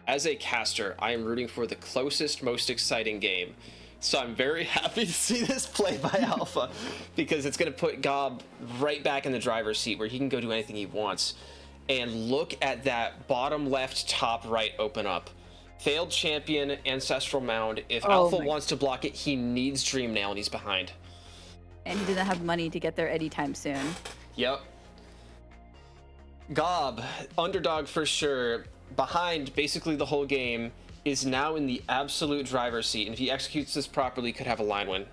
as a caster, I am rooting for the closest, most exciting game. So I'm very happy to see this play by Alpha, because it's going to put Gaubbe right back in the driver's seat where he can go do anything he wants. and look at that bottom left, top right open up. Failed champion, Ancestral Mound. If Oh Alpha my. wants to block it, he needs Dream Nail, and he's behind. And he doesn't have money to get there anytime soon. Yep. Gaubbe, underdog for sure, behind basically the whole game, is now in the absolute driver's seat, and if he executes this properly, could have a line win.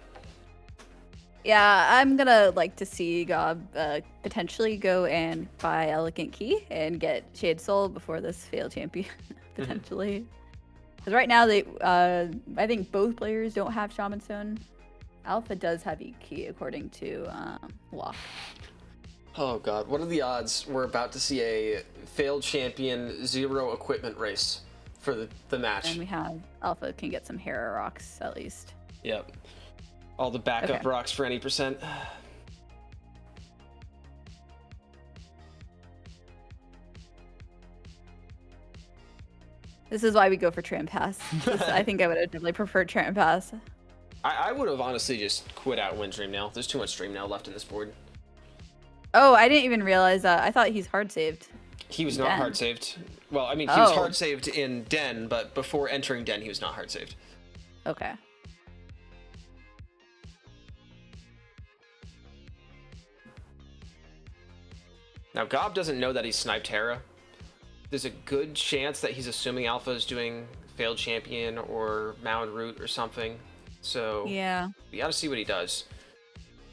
Yeah, I'm gonna like to see Gaubbe potentially go and buy Elegant Key and get Shade Soul before this failed champion, potentially. Because right now, I think both players don't have Shaman Stone. Alpha does have E Key, according to Lock. Oh god, what are the odds we're about to see a failed champion 0 equipment race for the match? And we have Alpha can get some Hera rocks, at least. Yep. All the backup rocks for any percent. This is why we go for Tram Pass. I think I would have definitely preferred Tram Pass. I would have honestly just quit out and win Dream Nail. There's too much Dream Nail left in this board. Oh, I didn't even realize that. I thought he's hard saved. He was not Den. hard saved. Well, I mean, he was hard saved in Den, but before entering Den, he was not hard saved. Okay. Now, Gaubbe doesn't know that he's sniped Hera. There's a good chance that he's assuming Alpha is doing failed champion or mound route or something. So Yeah. we gotta see what he does.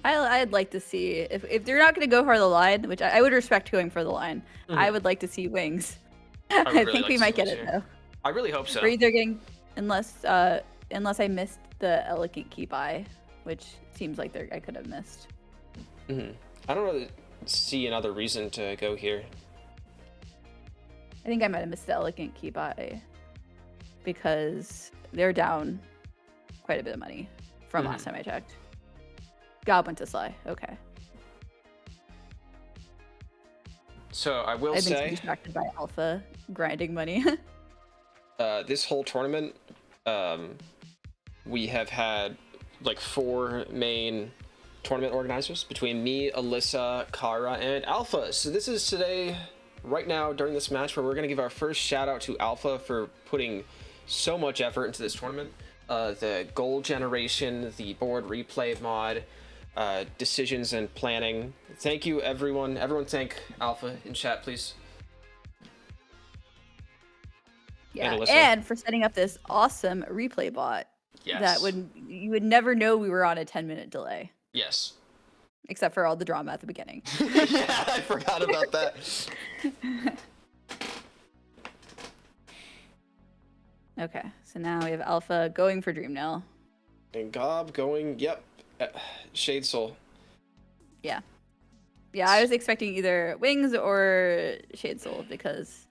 I'd like to see if they're not going to go for the line, which I would respect going for the line. I would like to see wings. I really think like we to might see get wings it here. though. I really hope so. We're either getting unless I missed the Elegant Key buy, which seems like I could have missed. I don't really see another reason to go here. I think I might have missed the Elegant Key buy because they're down quite a bit of money from last time I checked. Gaubbe went to Sly. Okay. So I will I've been say, distracted by Alpha grinding money. this whole tournament, we have had like 4 main tournament organizers between me, Alyssa, Kara, and Alpha. So this is today, right now, during this match, where we're going to give our first shout out to Alpha for putting so much effort into this tournament. The goal generation, the board replay mod, decisions and planning. Thank you, everyone. Everyone thank Alpha in chat, please. Yeah, And and for setting up this awesome replay bot. Yes. That you would never know we were on a 10-minute delay, Yes. except for all the drama at the beginning. Yeah, I forgot about that. Okay, so now we have Alpha going for Dream Nail. And Gaubbe going, yep, Shade Soul. Yeah. Yeah, I was expecting either Wings or Shade Soul because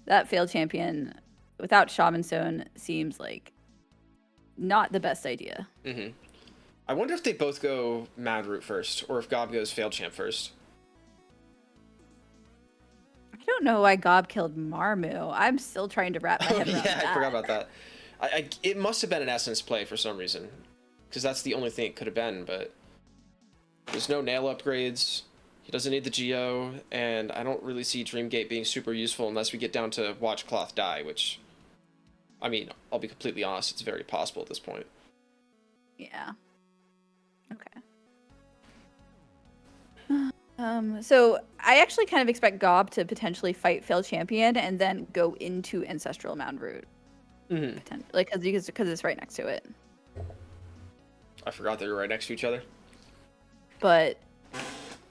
that failed champion without Shaman Stone seems like not the best idea. I wonder if they both go Mad Route first, or if Gaubbe goes Failed Champ first. I don't know why Gaubbe killed Marmu. I'm still trying to wrap my head around that. I forgot about that. It must have been an Essence play for some reason, because that's the only thing it could have been, but there's no nail upgrades, he doesn't need the Geo, and I don't really see Dreamgate being super useful unless we get down to Watch Cloth die, which, I mean, I'll be completely honest, it's very possible at this point. Yeah. Okay. So I actually kind of expect Gaubbe to potentially fight failed champion and then go into Ancestral Mound route. Like, because it's right next to it. I forgot they were right next to each other. But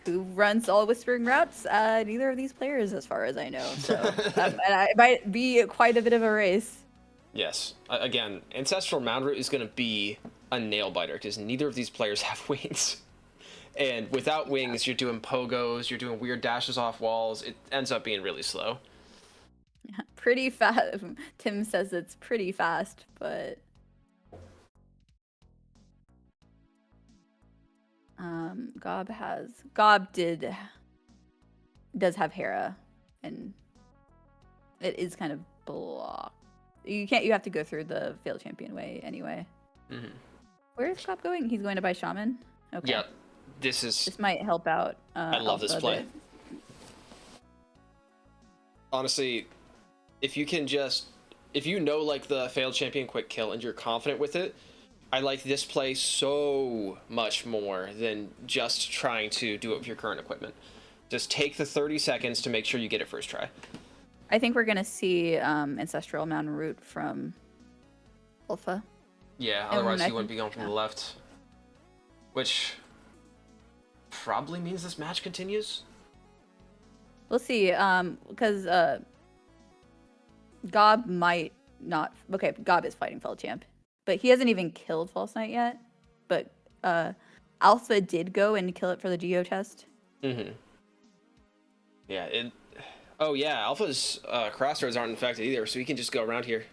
who runs all Whispering routes? Neither of these players, as far as I know. So and it might be quite a bit of a race. Yes. Again, Ancestral Mound Route is going to be a nail biter because neither of these players have wings. And without wings, you're doing pogos, you're doing weird dashes off walls. It ends up being really slow. Yeah, pretty fast. Tim says it's pretty fast, but Gaubbe does have Hera, and it is kind of blocked. You have to go through the failed champion way anyway. Where is Gaubbe going? He's going to buy Shaman? Okay. Yeah, this This might help out. I love this Alpha play. honestly, if you know like the failed champion quick kill and you're confident with it, I like this play so much more than just trying to do it with your current equipment. Just take the 30 seconds to make sure you get it first try. I think we're gonna see Ancestral Mountain Root from Alpha. Yeah, otherwise he wouldn't be going from the left. Which probably means this match continues. We'll see, because Gaubbe might not. Okay, Gaubbe is fighting Fell Champ, but he hasn't even killed False Knight yet. But Alpha did go and kill it for the Geo test. Mm-hmm. Yeah. Oh yeah, Alpha's crossroads aren't infected either, so he can just go around here.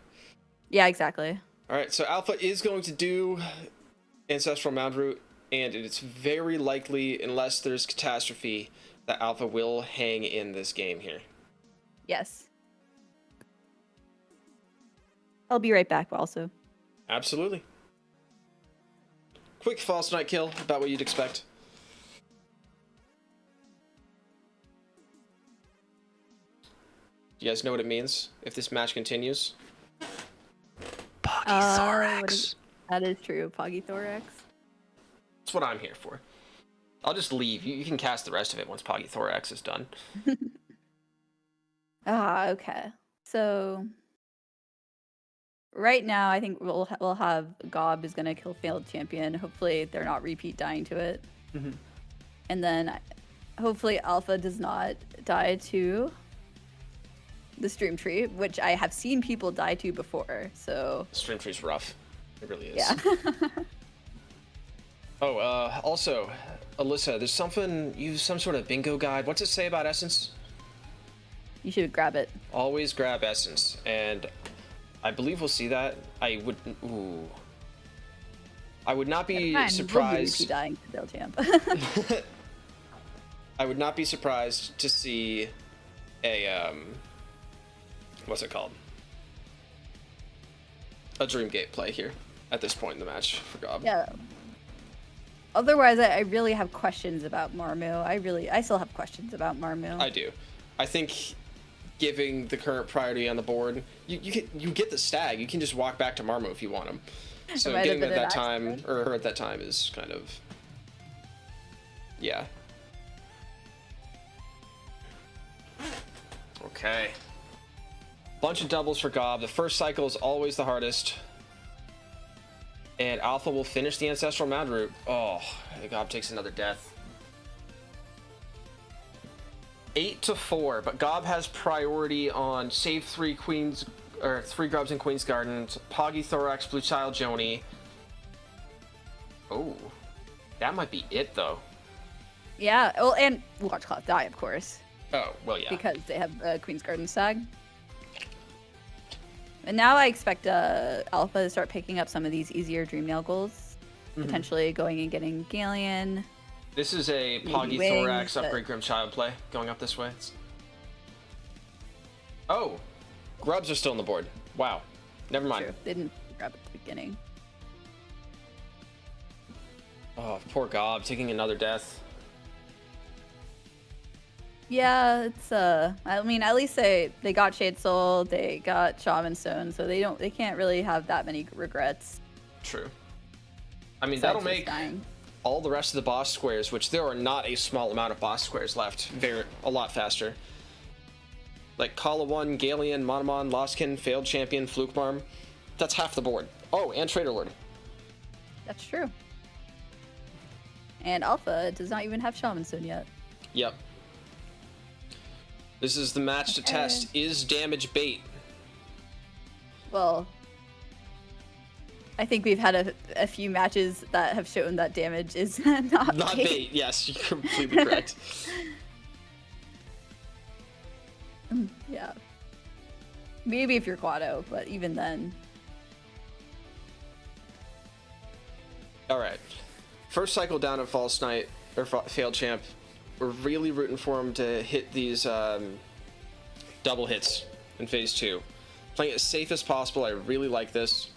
Yeah, exactly. All right, so Alpha is going to do Ancestral Mound Root, and it's very likely, unless there's catastrophe, that Alpha will hang in this game here. Yes. I'll be right back also. Absolutely. Quick False Knight kill, about what you'd expect. You guys know what it means if this match continues? Poggy Thorax. That is true, Poggy Thorax. That's what I'm here for. I'll just leave. You can cast the rest of it once Poggy Thorax is done. Okay. So right now, I think we'll have Gaubbe is gonna kill Failed Champion. Hopefully, they're not repeat dying to it. Mm-hmm. And then, hopefully, Alpha does not die to the Stream Tree, which I have seen people die to before. So the Stream Tree's rough. It really is. Yeah. Oh, also, Alyssa, there's some sort of bingo guide. What's it say about Essence? You should grab it. Always grab Essence, and I believe we'll see that. I would not be surprised. Dying to Failed Champ. I would not be surprised to see a what's it called? A Dreamgate play here at this point in the match for Gaubbe. Yeah. Otherwise, I really have questions about Marmu. I still have questions about Marmu. I do. I think giving the current priority on the board, you get the stag. You can just walk back to Marmu if you want him. So getting them at that time, or her at that time, is kind of, yeah. Okay. Bunch of doubles for Gaubbe. The first cycle is always the hardest. And Alpha will finish the Ancestral Mound Root. Oh, Gaubbe takes another death. 8-4, but Gaubbe has priority on save 3 queens, or 3 grubs in Queen's Garden, Poggy Thorax, Blue Child Joni. Oh, that might be it though. Yeah, well, and Watch Cloth Die, of course. Oh, well, yeah. Because they have Queen's Garden Stag. And now I expect Alpha to start picking up some of these easier Dreamnail goals. Potentially going and getting Galleon. This is a Poggy Thorax upgrade Grim Child play going up this way. Oh, grubs are still on the board. Wow. Never mind. True. They didn't grab at the beginning. Oh, poor Gaubbe taking another death. Yeah, it's I mean, at least they got Shade Soul, they got Shaman Stone, so they can't really have that many regrets. True. I mean, that'll make all the rest of the boss squares, which there are not a small amount of boss squares left, a lot faster. Like Kala 1, Galleon, Monomon, Lostkin, Failed Champion, Fluke Marm. That's half the board. Oh, and Trader Lord. That's true. And Alpha does not even have Shaman Stone yet. Yep. This is the match to test. Is damage bait? Well, I think we've had a few matches that have shown that damage is not bait. Yes, you're completely correct. Yeah. Maybe if you're Quado, but even then. Alright. First cycle down at False Knight, or Failed Champ. We're really rooting for him to hit these double hits in phase 2. Playing it as safe as possible. I really like this.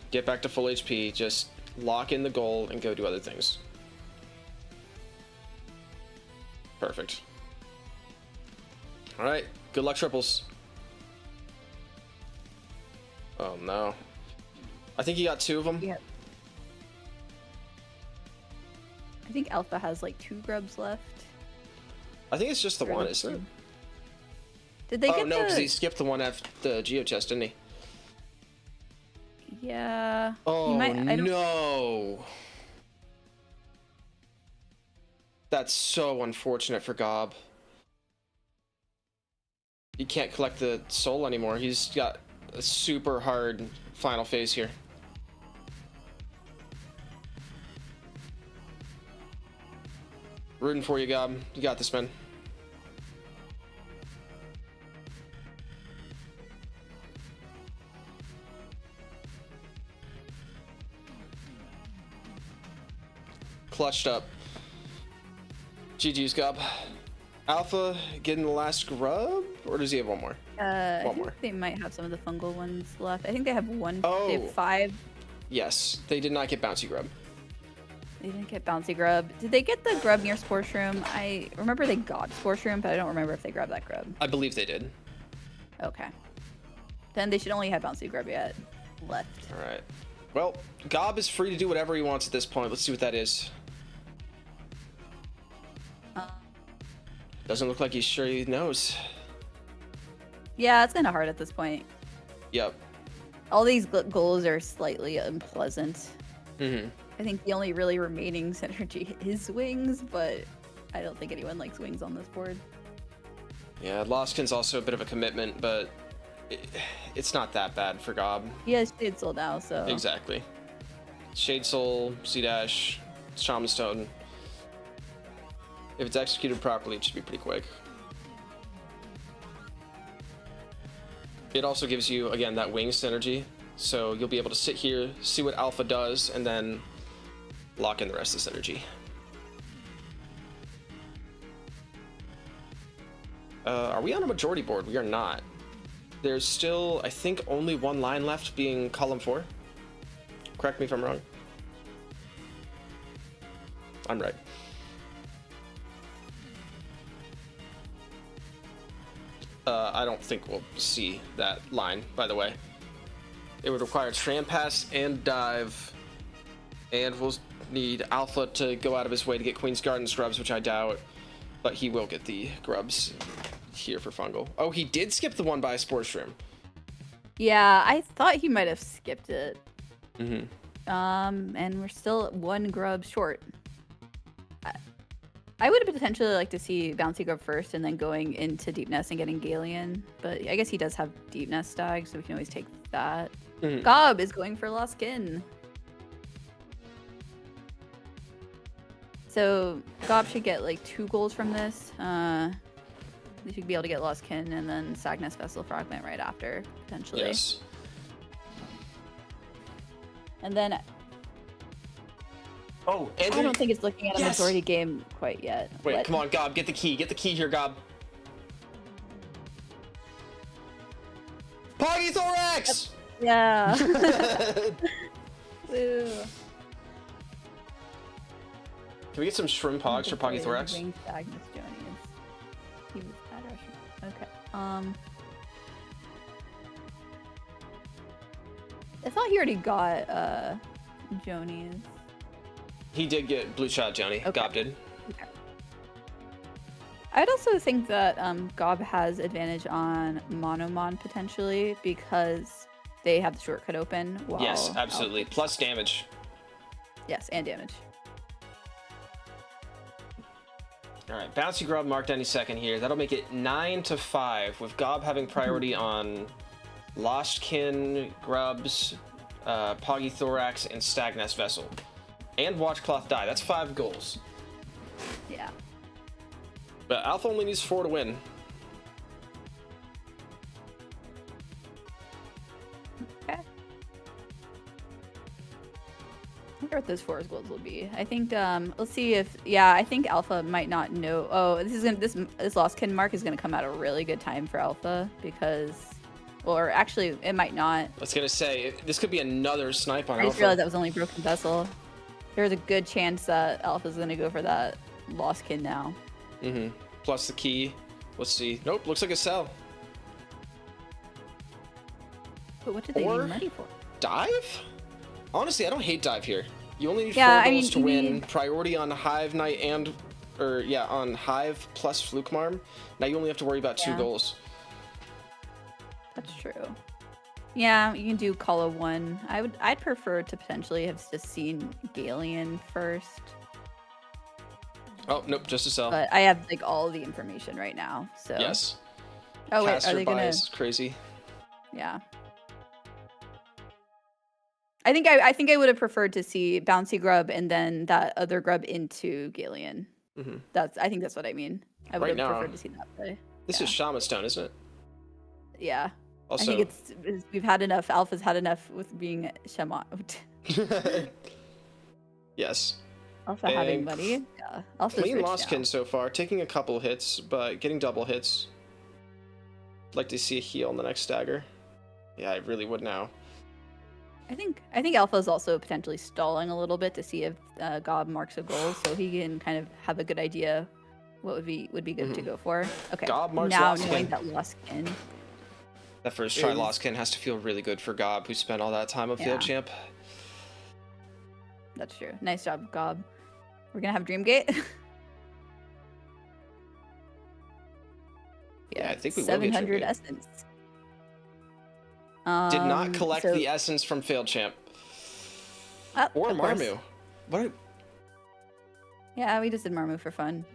Get back to full HP, just lock in the goal and go do other things. Perfect. All right. Good luck, triples. Oh, no. I think you got 2 of them. Yeah. I think Alpha has like 2 grubs left. I think it's just the one, isn't it? Did they get no, because he skipped the one at the Geo chest, didn't he? Yeah. Oh, no. That's so unfortunate for Gaubbe. He can't collect the soul anymore. He's got a super hard final phase here. Rooting for you, Gaubbe. You got this, man. Clutched up. GG's, Gaubbe. Alpha getting the last grub, or does he have one more? I think they might have some of the fungal ones left. I think they have one. Oh. They have 5. Yes, they did not get bouncy grub. They didn't get bouncy grub. Did they get the grub near Spore Shroom? I remember they got Spore Shroom, but I don't remember if they grabbed that grub. I believe they did. Okay. Then they should only have bouncy grub yet left. All right. Well, Gaubbe is free to do whatever he wants at this point. Let's see what that is. Doesn't look like he's sure he knows. Yeah, it's kind of hard at this point. Yep. All these goals are slightly unpleasant. Mm-hmm. I think the only really remaining synergy is wings, but I don't think anyone likes wings on this board. Yeah, Lostkin's also a bit of a commitment, but it's not that bad for Gaubbe. He has Shade Soul now, so... Exactly. Shade Soul, C-Dash, Shaman Stone. If it's executed properly, it should be pretty quick. It also gives you, again, that wing synergy. So you'll be able to sit here, see what Alpha does, and then lock in the rest of the synergy. Are we on a majority board? We are not. There's still, I think, only one line left, being column 4. Correct me if I'm wrong. I'm right. I don't think we'll see that line, by the way. It would require Tram Pass and Dive, and we'll need Alpha to go out of his way to get Queen's Garden scrubs, which I doubt, but he will get the grubs here for fungal. Oh, he did skip the one by Spore Shroom. Yeah, I thought he might have skipped it. Mm-hmm. And we're still 1 grub short. I would potentially like to see Bouncy Grub first and then going into Deep Nest and getting Galleon, but I guess he does have Deep Nest stag, so we can always take that. Mm-hmm. Gaubbe is going for Lost Kin. So Gaubbe should get like 2 goals from this. We should be able to get Lost Kin and then Sagnus Vessel Fragment right after, potentially. Yes. And then... Oh, and I don't think it's looking at a majority game quite yet. Wait, what? Come on, Gaubbe, get the key. Get the key here, Gaubbe. Poggy Thorax! Yeah. Woo. Can we get some shrimp hogs for Poggy Thorax? He was okay. I thought he already got Joni's. He did get blue shot, Joni. Okay. Gaubbe did. Okay. I'd also think that Gaubbe has advantage on Monomon potentially because they have the shortcut open. While yes, absolutely. Plus damage. Yes, and damage. All right, Bouncy Grub marked any second here. That'll make it 9-5 with Gaubbe having priority on Lost Kin, Grubs, Poggy Thorax, and Stagnest Vessel. And Watchcloth Die. That's 5 goals. Yeah. But Alpha only needs 4 to win. Okay. I wonder what those 4 goals will be. I think let's see if I think Alpha might not know. Oh, this Lost Kin mark is gonna come at a really good time for Alpha because, or actually it might not. I was gonna say this could be another snipe on Alpha. I just realized that was only Broken Vessel. There's a good chance that Alpha's gonna go for that Lost Kin now. Mm-hmm. Plus the key. Let's see. Nope, looks like a sell. But what did they Or need money for? dive? Honestly, I don't hate dive here. You only need 4 Yeah, goals I mean, to you win. need- Priority on Hive Knight and, on Hive plus Fluke Marm. Now you only have to worry about 2 Yeah. goals. That's true. Yeah, you can do Call of 1. I'd prefer to potentially have just seen Galeon first. Oh, nope, just a sell. But I have like all the information right now. So Yes. Oh wait, Caster are they gonna bias is crazy. Yeah. I think I would have preferred to see Bouncy Grub and then that other grub into Galeon. Mm-hmm. I think that's what I mean. I would Right have now, preferred to see that play. This Yeah. is Shaman Stone, isn't it? Yeah. Also, I think we've had enough. Alpha's had enough with being Shaman. yes. Alpha having money. Yeah. Alpha's Clean rich Lostkin now. so far, taking a couple hits, but getting double hits. Like to see a heal on the next stagger. Yeah, I really would now. I think Alpha is also potentially stalling a little bit to see if Gaubbe marks a goal, so he can kind of have a good idea what would be good to go for. Okay. Gaubbe marks now Lostkin. knowing that Lostkin. That first try Lostkin has to feel really good for Gaubbe, who spent all that time on Yeah. Field Champ. That's true. Nice job, Gaubbe. We're gonna have Dreamgate. Yeah, I think we will get 700 Dreamgate. essence. Did not collect so- the essence from Field Champ. Oh, Or of course. Marmu. What? Yeah, we just did Marmu for fun.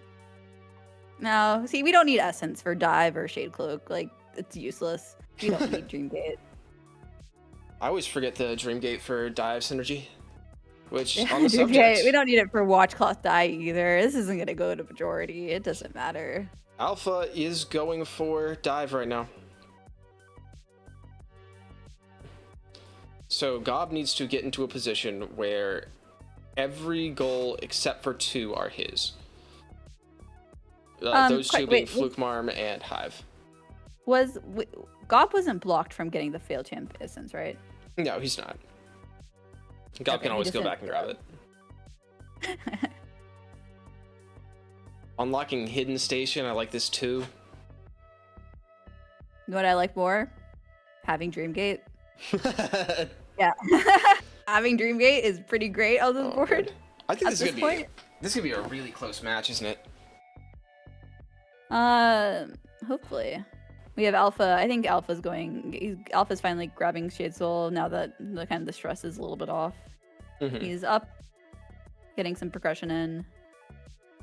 No, see, we don't need essence for dive or shade cloak. Like, it's useless. We don't need Dreamgate. I always forget the Dreamgate for dive synergy. Which, on the Dreamgate, subject, we don't need it for Watchcloth die either. This isn't gonna go to majority. It doesn't matter. Alpha is going for dive right now. So Gaubbe needs to get into a position where every goal except for 2 are his. Those 2 being Fluke Marm and Hive. Gaubbe wasn't blocked from getting the fail champ essence, right? No, he's not. Gaubbe can always go back and grab it. Unlocking Hidden Station, I like this too. You know what I like more? Having Dreamgate. Yeah. Having Dreamgate is pretty great on this board. Good. I think At this point. This is gonna be a really close match, isn't it? Hopefully. We have Alpha. I think Alpha's finally grabbing Shade Soul now that the stress is a little bit off. Mm-hmm. He's up, getting some progression in.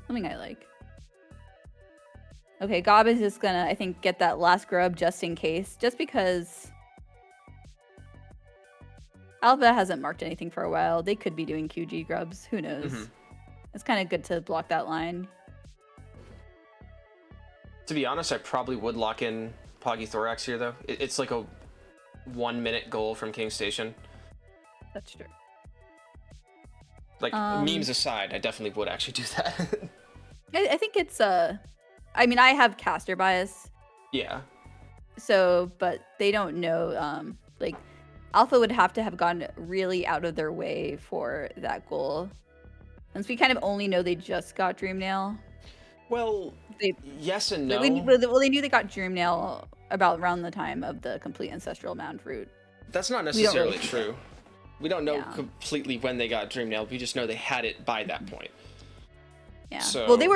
Something I like. Okay, Gaubbe is just gonna, I think, get that last grub just in case. Just because Alpha hasn't marked anything for a while. They could be doing QG grubs. Who knows? Mm-hmm. It's kind of good to block that line. To be honest, I probably would lock in Poggy Thorax here, though. It's like a 1-minute goal from King Station. That's true. Like, memes aside, I definitely would actually do that. I think it's I mean, I have caster bias, Yeah. so but they don't know. Like, Alpha would have to have gone really out of their way for that goal. Since we kind of only know they just got Dreamnail. Well, yes and no. They knew they got Dreamnail about around the time of the complete Ancestral Mound route. That's not necessarily really true. We don't know Yeah. completely when they got Dreamnail. We just know they had it by that point. Yeah. So- Well, they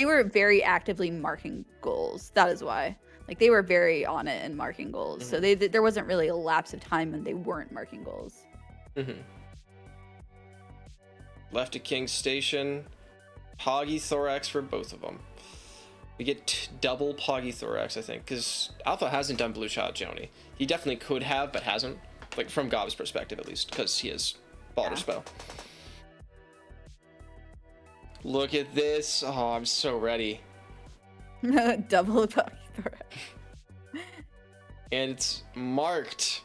were very actively marking goals. That is why. Like, they were very on it and marking goals. So there wasn't really a lapse of time when they weren't marking goals. Mm-hmm. Left to King Station. Poggy Thorax for both of them. We get double Poggy Thorax, I think, because Alpha hasn't done Blue Shot Joni. He definitely could have, but hasn't. Like, from Gaubbe's perspective, at least, because he has Balder Spell. Look at this. Oh, I'm so ready. Double Poggy Thorax. And it's marked.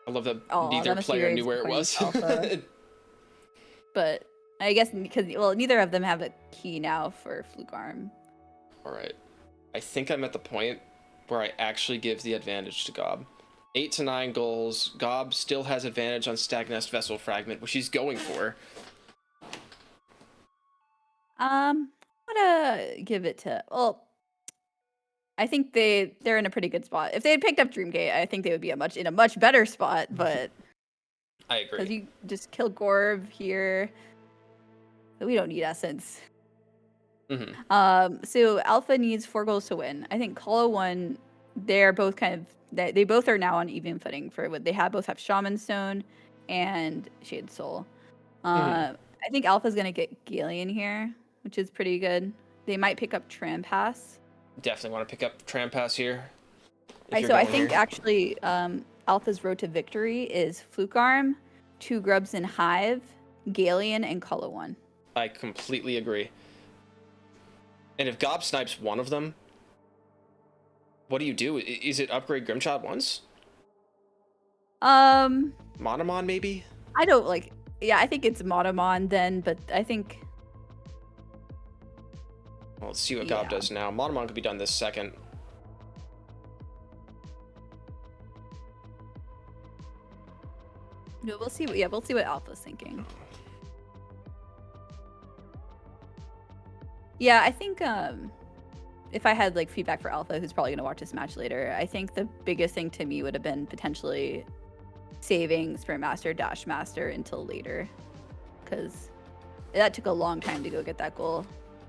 I love that neither that player must be knew where it very was. disappointing, Alpha. But I guess because, well, neither of them have a key now for Fluke Arm. Alright. I think I'm at the point where I actually give the advantage to Gaubbe. 8 to 9 goals. Gaubbe still has advantage on Stagnest Vessel Fragment, which he's going for. I'm gonna give it to. Well, I think they're in a pretty good spot. If they had picked up Dreamgate, I think they would be in a much better spot. But I because agree. you just killed Gorb here, we don't need Essence. So Alpha needs 4 goals to win. I think Kala won. They're both kind of they both are now on even footing for what they have. Both have Shaman Stone and Shade Soul. I think Alpha's gonna get Galeon here, which is pretty good. They might pick up Trampass. Definitely want to pick up Trampass here. So I think actually Alpha's road to victory is Fluke Arm, 2 Grubs in Hive, Galeon, and Kala 1. I completely agree. And if Gaubbe snipes one of them, what do you do? Is it upgrade Grimshot once? Monomon maybe? I don't like. Yeah, I think it's Monomon then, but I think. Well, let's see what Gaubbe does now. Monomon could be done this second. No, we'll see. Yeah, we'll see what Alpha's thinking. Yeah, I think if I had like feedback for Alpha, who's probably gonna watch this match later, I think the biggest thing to me would have been potentially saving Sprint Master, Dash Master until later, because that took a long time to go get that goal.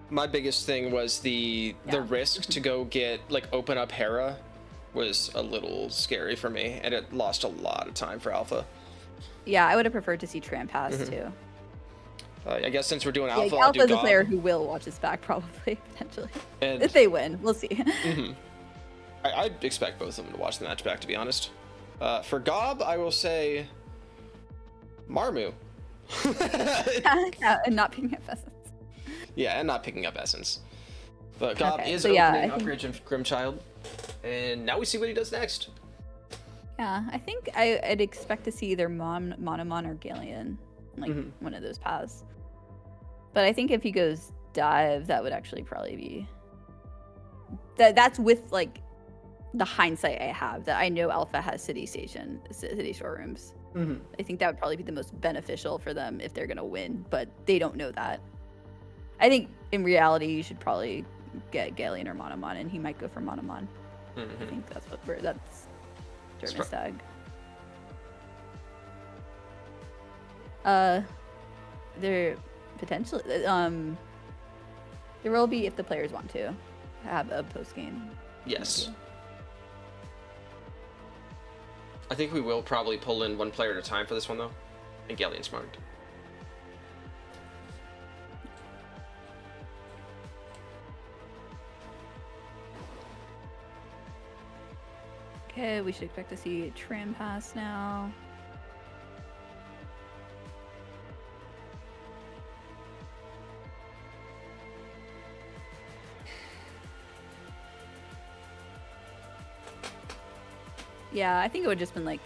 My biggest thing was the risk to go get open up Hera was a little scary for me, and it lost a lot of time for Alpha. Yeah, I would have preferred to see Trampass too. I guess since we're doing Alpha, yeah, Alpha's a player who will watch this back probably potentially. And if they win, we'll see. I expect both of them to watch the match back, to be honest. For Gaubbe, I will say Marmu. And not picking up Essence. Yeah, and not picking up Essence. But Gaubbe is so opening Upgrade Grimchild, and now we see what he does next. Yeah, I think I'd expect to see either Monomon or Galeon, one of those paths. But I think if he goes Dive, that would actually probably be... That's with, the hindsight I have, that I know Alpha has city showrooms. I think that would probably be the most beneficial for them if they're going to win, but they don't know that. I think, in reality, you should probably get Galeon or Monomon, and he might go for Monomon. I think that's Dermistag. There potentially there will be, if the players want to, have a post game. Yes. I think we will probably pull in one player at a time for this one though, and Galeon's marked. Okay, we should expect to see Trampass now. Yeah, I think it would just been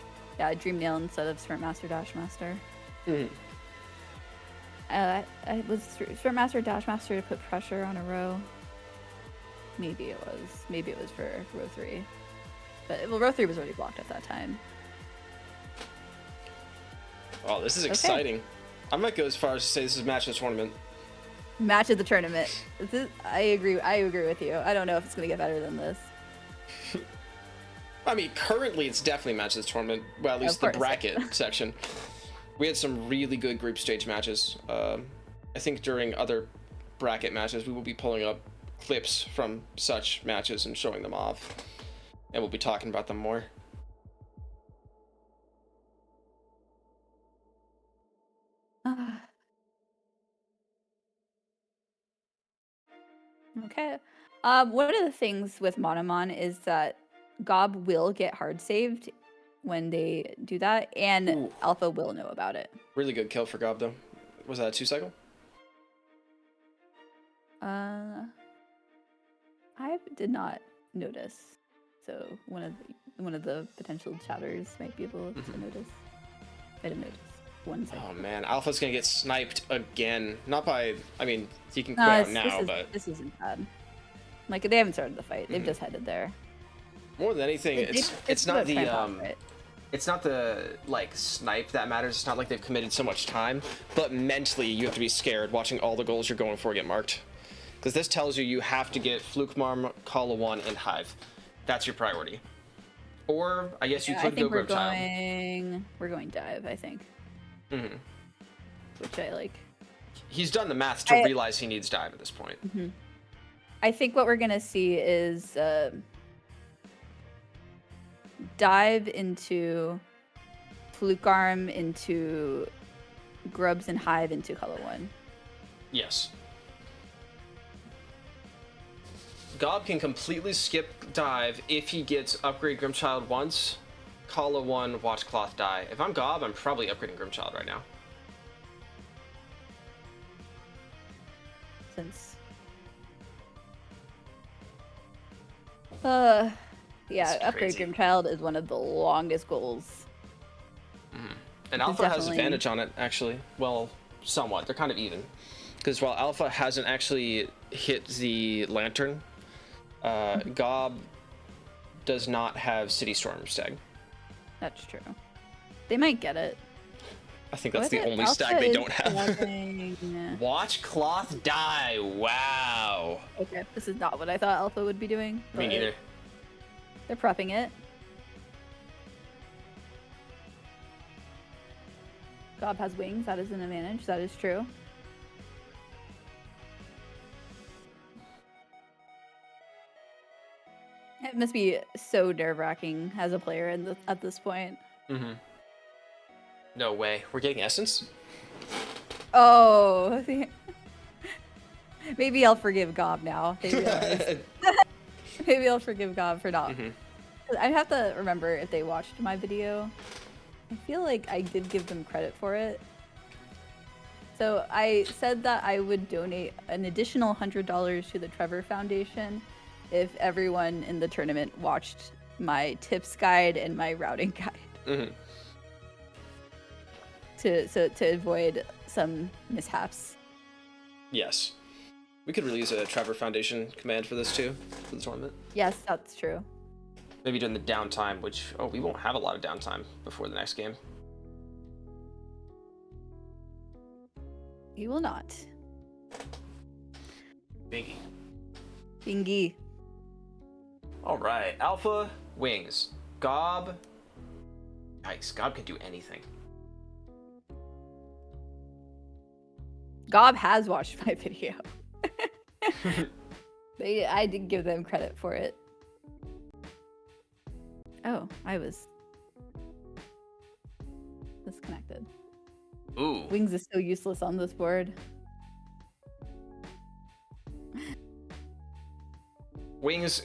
Dream Nail instead of Sprint Master, Dash Master. I was Sprint Master, Dash Master to put pressure on a row. Maybe it was for row 3. But row 3 was already blocked at that time. Oh, this is exciting. I might go as far as to say this is match of the tournament. Match of the tournament. I agree with you. I don't know if it's going to get better than this. I mean, currently it's definitely match of the tournament. Well, at least the bracket section. We had some really good group stage matches. I think during other bracket matches, we will be pulling up clips from such matches and showing them off. And we'll be talking about them more. Okay. One of the things with Monomon is that Gaubbe will get hard saved when they do that, and Alpha will know about it. Really good kill for Gaubbe, though. Was that a 2-cycle? I did not notice. So one of the potential chatters might be able to notice. Might have noticed. 1 second. Oh man, Alpha's gonna get sniped again. Not by, I mean, he can quit out now, but this isn't bad. They haven't started the fight. They've just headed there. More than anything, it's not the it's not the like snipe that matters. It's not like they've committed so much time, but mentally you have to be scared watching all the goals you're going for get marked. Because this tells you have to get Fluke Marm, Kala 1, and Hive. That's your priority. Or I guess you could go Grimchild. We're going dive, I think. Mm-hmm. Which I like. He's done the math to realize he needs dive at this point. Mm-hmm. I think what we're gonna see is dive into Fluke Arm, into Grubs and Hive, into Color 1. Yes. Gaubbe can completely skip dive if he gets upgrade Grimchild once, Kala 1, watch Cloth die. If I'm Gaubbe, I'm probably upgrading Grimchild right now. Since yeah, upgrade Grimchild is one of the longest goals. And Alpha has advantage on it, actually. Well, somewhat. They're kind of even. Because while Alpha hasn't actually hit the Lantern, Gaubbe does not have City Storm stag. That's true. They might get it. I think that's the only stag they don't have. Watch Cloth die. Wow. Okay, this is not what I thought Alpha would be doing. Me neither. They're prepping it. Gaubbe has wings. That is an advantage. That is true. It must be so nerve-wracking as a player at this point. Mm-hmm. No way. We're getting Essence? Oh. Maybe I'll forgive Gaubbe now. Maybe I'll forgive Gaubbe for not. I have to remember if they watched my video. I feel like I did give them credit for it. So I said that I would donate an additional $100 to the Trevor Foundation if everyone in the tournament watched my tips guide and my routing guide. To avoid some mishaps. Yes. We could release a Trevor Foundation command for this too, for the tournament. Yes, that's true. Maybe during the downtime, which, we won't have a lot of downtime before the next game. You will not. Bingy. Bingy. All right, Alpha, wings. Gaubbe. Yikes, Gaubbe can do anything. Gaubbe has watched my video. I did give them credit for it. Oh, I was disconnected. Ooh. Wings is so useless on this board. Wings,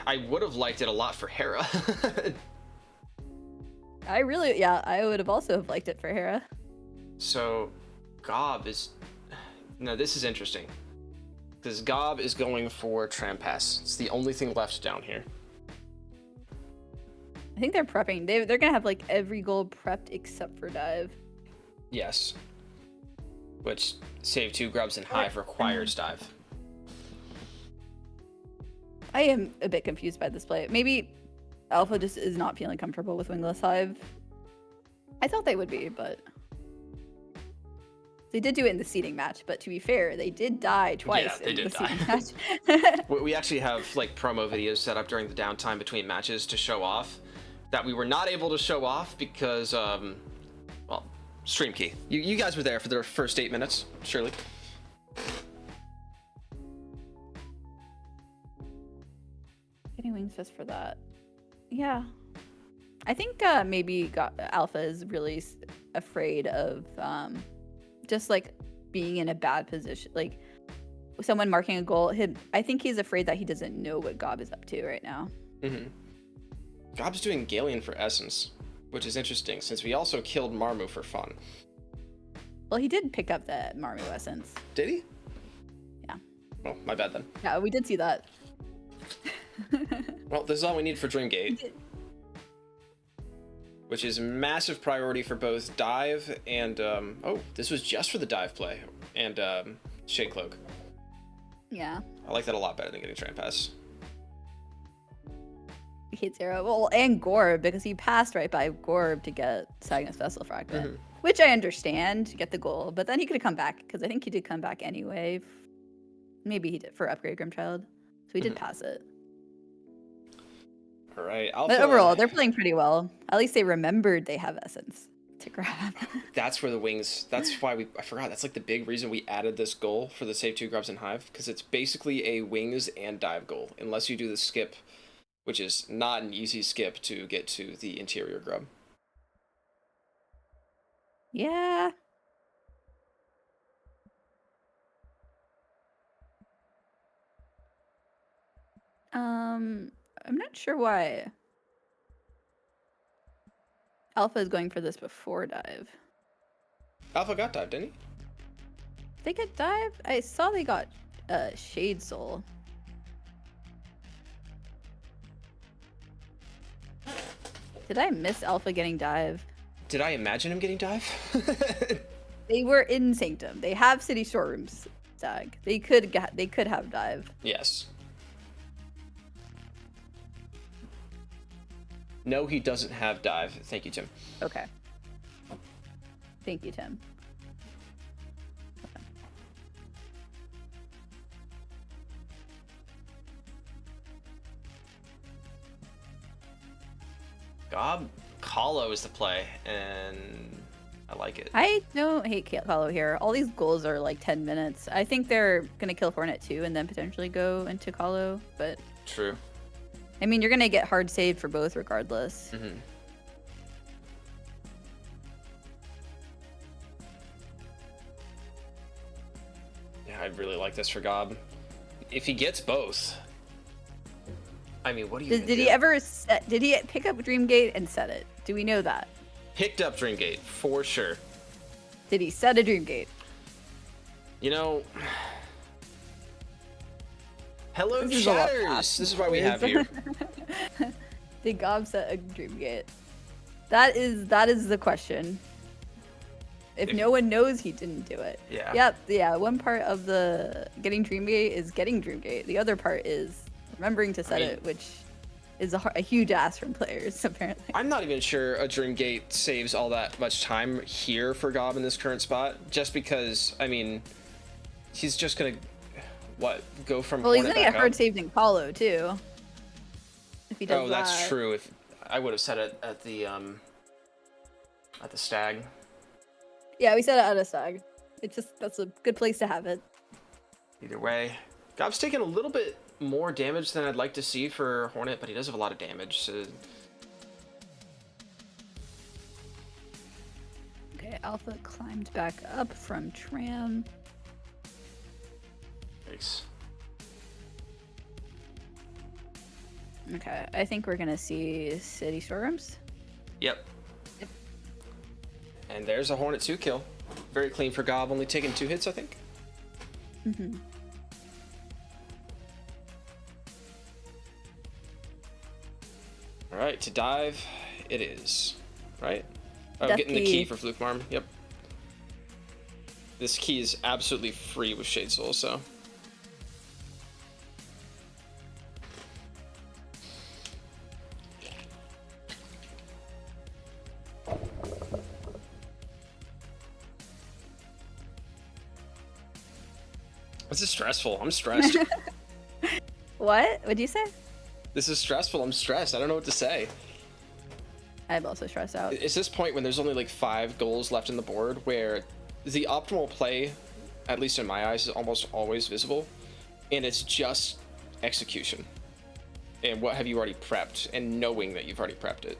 I would have liked it a lot for Hera. I would have also have liked it for Hera. So, Gaubbe is... No, this is interesting. Because Gaubbe is going for Trampass. It's the only thing left down here. I think they're prepping. They're going to have like every goal prepped except for dive. Yes. Which, save 2 grubs and Hive requires dive. I am a bit confused by this play. Maybe Alpha just is not feeling comfortable with Wingless Hive. I thought they would be, but... They did do it in the seeding match, but to be fair, they did die twice in the seeding match. We actually have like promo videos set up during the downtime between matches to show off that we were not able to show off because, well, stream key. You guys were there for the first 8 minutes, surely. Getting wings just for that. Yeah. I think maybe Alpha is really afraid of... just like being in a bad position, like someone marking a goal. I think he's afraid that he doesn't know what Gaubbe is up to right now. Gaubbe's doing Galleon for Essence, which is interesting since we also killed Marmu for fun. Well, he did pick up the Marmu Essence. Did he? Yeah. Oh, my bad then. Yeah, we did see that. Well, this is all we need for Dreamgate. Which is massive priority for both dive and, oh, this was just for the dive play, and Shade Cloak. Yeah. I like that a lot better than getting Trampass. hate zero. Well, and Gorb, because he passed right by Gorb to get Sagnus Vessel Fragment. Which I understand, get the goal. But then he could have come back, because I think he did come back anyway. Maybe he did for Upgrade Grimchild. So he did pass it. All right, But overall, they're playing pretty well. At least they remembered they have Essence to grab. That's where the wings, that's why I forgot, that's like the big reason we added this goal for the save 2 grubs and hive, because it's basically a wings and dive goal, unless you do the skip, which is not an easy skip to get to the interior grub. Yeah. I'm not sure why Alpha is going for this before dive. Alpha got dive, didn't he? They get dive? I saw they got Shade Soul. Did I miss Alpha getting dive? Did I imagine him getting dive? They were in Sanctum. They have City Storerooms, Zag. They could have dive. Yes. No, he doesn't have dive. Thank you, Tim. Okay. Thank you, Tim. Gaubbe, Kahlo is the play, and I like it. I don't hate Kahlo here. All these goals are like 10 minutes. I think they're going to kill Hornet too and then potentially go into Kahlo, but... True. I mean, you're going to get hard saved for both regardless. Yeah, I really like this for Gaubbe. If he gets both... I mean, what do you Did he ever set... Did he pick up Dreamgate and set it? Do we know that? Picked up Dreamgate, for sure. Did he set a Dreamgate? You know... Hello, chatters! This is why we have you. Did Gaubbe set a Dreamgate? That is the question. If no one knows, he didn't do it. Yeah. Yep. Yeah. One part of the getting Dreamgate is getting Dreamgate. The other part is remembering to set it, which is a huge ask from players, apparently. I'm not even sure a Dreamgate saves all that much time here for Gaubbe in this current spot, just because, I mean, he's just going to, go from Well, he's Hornet going to get back hard up? saved in Kahlo, too. If he does Oh, that's true. If I would have set it at the stag. Yeah, we set it at a stag. It's just, that's a good place to have it. Either way, Gaubbe's taking a little bit more damage than I'd like to see for Hornet, but he does have a lot of damage, so... Okay, Alpha climbed back up from Tram. Nice. Okay, I think we're gonna see City Storerooms. Yep. And there's a Hornet 2 kill. Very clean for Gaubbe, only taking 2 hits, I think. Alright, to dive, it is. Right? Oh, Death getting the key. key for Fluke Marm, yep. This key is absolutely free with Shade Soul, so... This is stressful. I'm stressed. What? What'd you say? This is stressful. I'm stressed. I don't know what to say. I'm also stressed out. It's this point when there's only like 5 goals left in the board where the optimal play, at least in my eyes, is almost always visible. And it's just execution. And what have you already prepped, and knowing that you've already prepped it.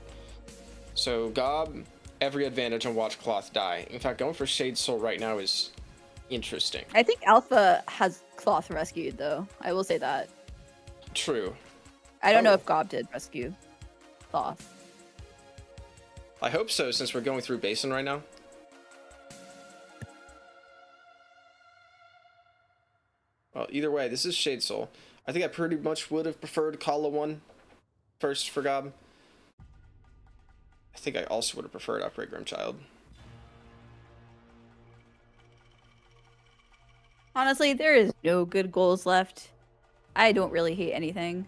So Gaubbe, every advantage on Watch Cloth die. In fact, going for Shade Soul right now is interesting. I think Alpha has Cloth rescued, though. I will say that. True. I don't know if Gaubbe did rescue Cloth. I hope so, since we're going through Basin right now. Well, either way, this is Shade Soul. I think I pretty much would have preferred Kala 1 first for Gaubbe. I think I also would have preferred Upgrade Grimchild. Honestly, there is no good goals left. I don't really hate anything.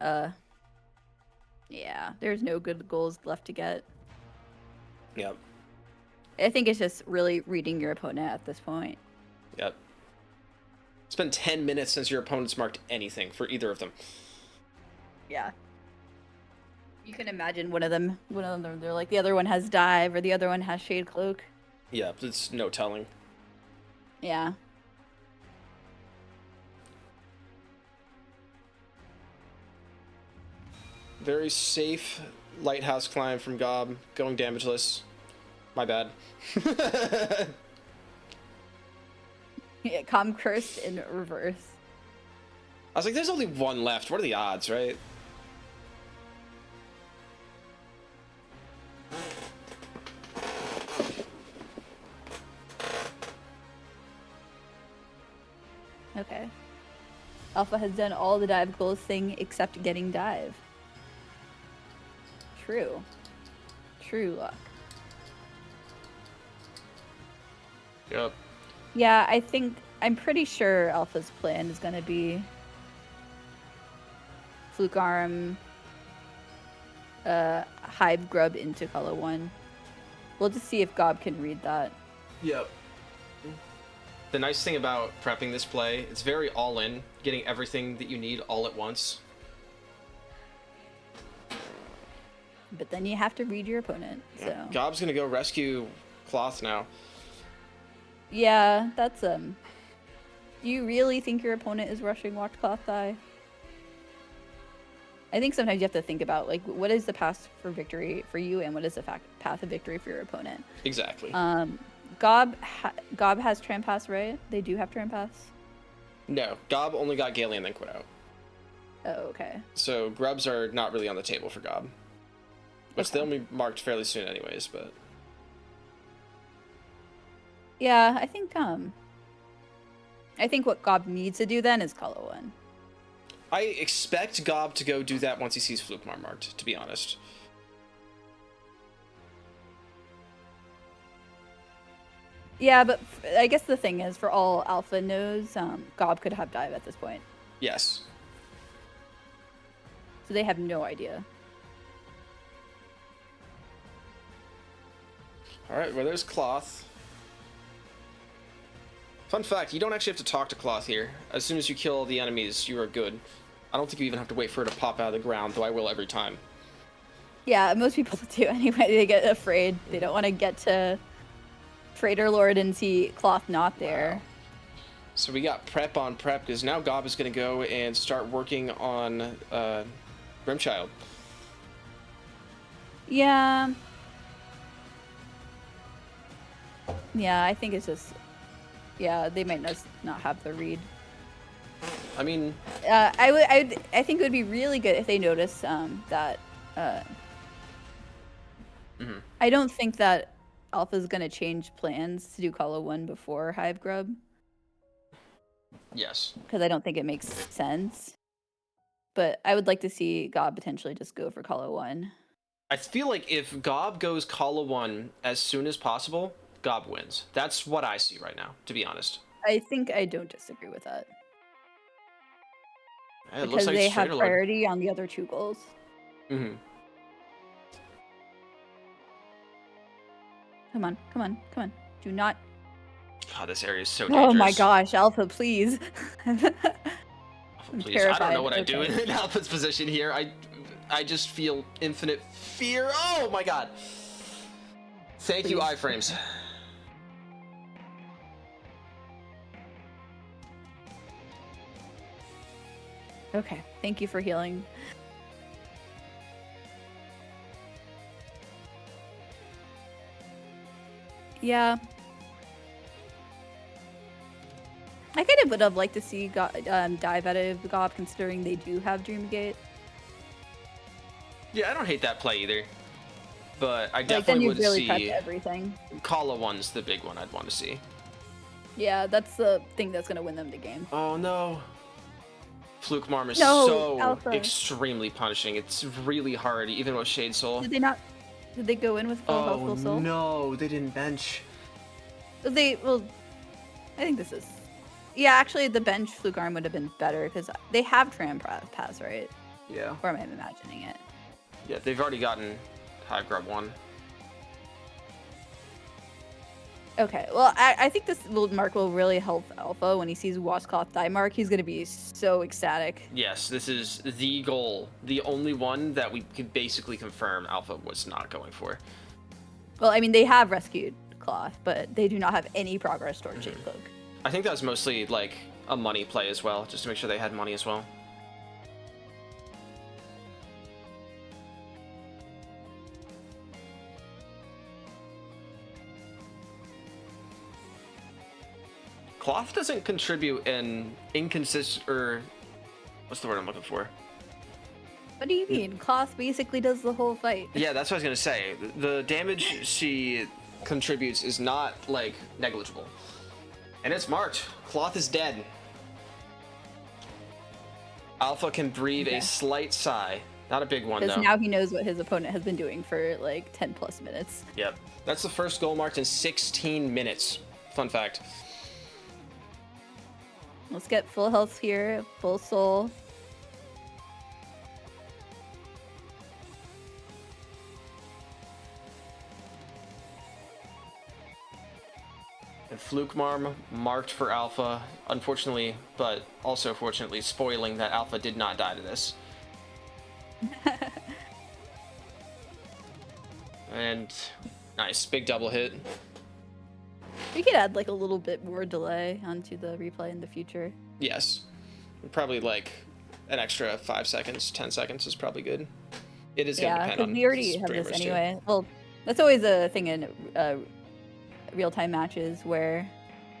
Yeah, there's no good goals left to get. Yep. I think it's just really reading your opponent at this point. Yep. It's been 10 minutes since your opponent's marked anything for either of them. Yeah. You can imagine one of them, they're like, the other one has dive, or the other one has shade cloak. Yeah, it's no telling. Yeah. Very safe lighthouse climb from Gaubbe, going damageless. My bad. Yeah, calm cursed in reverse. I was like, there's only one left. What are the odds, right? Okay. Alpha has done all the dive goals thing except getting dive. True. True luck. Yep. Yeah, I'm pretty sure Alpha's plan is gonna be Fluke Arm, Hive Grub into color 1. We'll just see if Gaubbe can read that. Yep. The nice thing about prepping this play, it's very all-in, getting everything that you need all at once. But then you have to read your opponent, so... Yeah. Gaubbe's gonna go rescue Cloth now. Yeah, that's, Do you really think your opponent is rushing Watch Cloth die? I think sometimes you have to think about, like, what is the path for victory for you, and what is the path of victory for your opponent? Exactly. Gaubbe has Trampass, right? They do have Trampass? No, Gaubbe only got Galeon then quit out. Oh, okay. So grubs are not really on the table for Gaubbe. Which Okay. they'll be marked fairly soon anyways, but... Yeah, I think what Gaubbe needs to do then is color 1. I expect Gaubbe to go do that once he sees Flukemar marked, to be honest. Yeah, but I guess the thing is, for all Alpha knows, Gaubbe could have dive at this point. Yes. So they have no idea. Alright, well there's Cloth. Fun fact, you don't actually have to talk to Cloth here. As soon as you kill all the enemies, you are good. I don't think you even have to wait for her to pop out of the ground, though I will every time. Yeah, most people do anyway. They get afraid. They don't want to get to Freighter Lord and see Cloth not there. Wow. So we got prep on prep, because now Gaubbe is going to go and start working on Grimchild. Yeah. Yeah, I think it's just... Yeah, they might not have the read. I mean... I think it would be really good if they notice that... I don't think that Alpha's going to change plans to do color 1 before Hive Grub. Yes. Because I don't think it makes sense. But I would like to see Gaubbe potentially just go for color 1. I feel like if Gaubbe goes Kala 1 as soon as possible, Gaubbe wins. That's what I see right now, to be honest. I think I don't disagree with that. It because looks like they have Straight priority on the other 2 goals. Mm-hmm. Come on, come on, come on. Do not... God, this area is so dangerous. Oh my gosh, Alpha, please. I'm Please, terrified. I don't know what I do in Alpha's position here. I just feel infinite fear. Oh my god. Thank you, iframes. Okay, thank you for healing. Yeah. I kind of would have liked to see dive out of Gaubbe, considering they do have Dreamgate. Yeah, I don't hate that play either. But I Like, then definitely you would really see prepped everything. Kala 1's the big one I'd want to see. Yeah, that's the thing that's going to win them the game. Oh no. Fluke Marm is No, so Alpha. extremely punishing. It's really hard, even with Shade Soul. Did they not... Did they go in with full health, full soul? No, they didn't bench. Well, I think this is... Yeah, actually, the bench Fluke Arm would have been better, because they have Tram Pass, right? Yeah. Or am I imagining it? Yeah, they've already gotten Hive Grub 1. Okay, well, I think this mark will really help Alpha when he sees Washcloth die mark. He's going to be so ecstatic. Yes, this is the goal. The only one that we could basically confirm Alpha was not going for. Well, I mean, they have rescued Cloth, but they do not have any progress towards Shade Cloak. I think that was mostly like a money play as well, just to make sure they had money as well. Cloth doesn't contribute an inconsistent, or what's the word I'm looking for? What do you mean? Cloth basically does the whole fight. Yeah, that's what I was gonna say. The damage she contributes is not like negligible, and it's marked. Cloth is dead. Alpha can breathe a slight sigh, not a big one though. Because now he knows what his opponent has been doing for like 10 plus minutes. Yep, that's the first goal marked in 16 minutes. Fun fact. Let's get full health here, full soul. And Fluke Marm marked for Alpha, unfortunately, but also fortunately, spoiling that Alpha did not die to this. And nice, big double hit. We could add like a little bit more delay onto the replay in the future. Yes, probably like an extra 5 seconds, 10 seconds is probably good. It is going to depend on. We already have this anyway. Well, that's always a thing in real-time matches where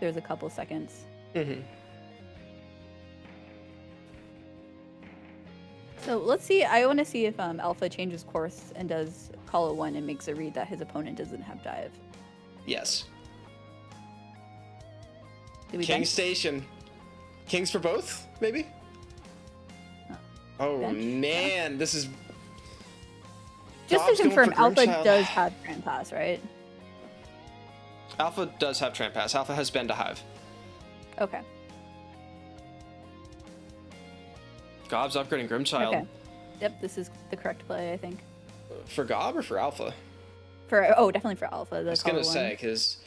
there's a couple seconds. Mm-hmm. So let's see. I want to see if Alpha changes course and does Call of 1 and makes a read that his opponent doesn't have dive. Yes. King bench? Station. Kings for both, maybe? Oh bench? Man, yeah. This is... Just to confirm, Alpha does have Tramp Pass, right? Alpha does have Tramp Pass. Alpha has been to Hive. Okay. Gaubbe's upgrading Grimchild. Okay. Yep, this is the correct play, I think. For Gaubbe or for Alpha? Definitely for Alpha. I was gonna say, because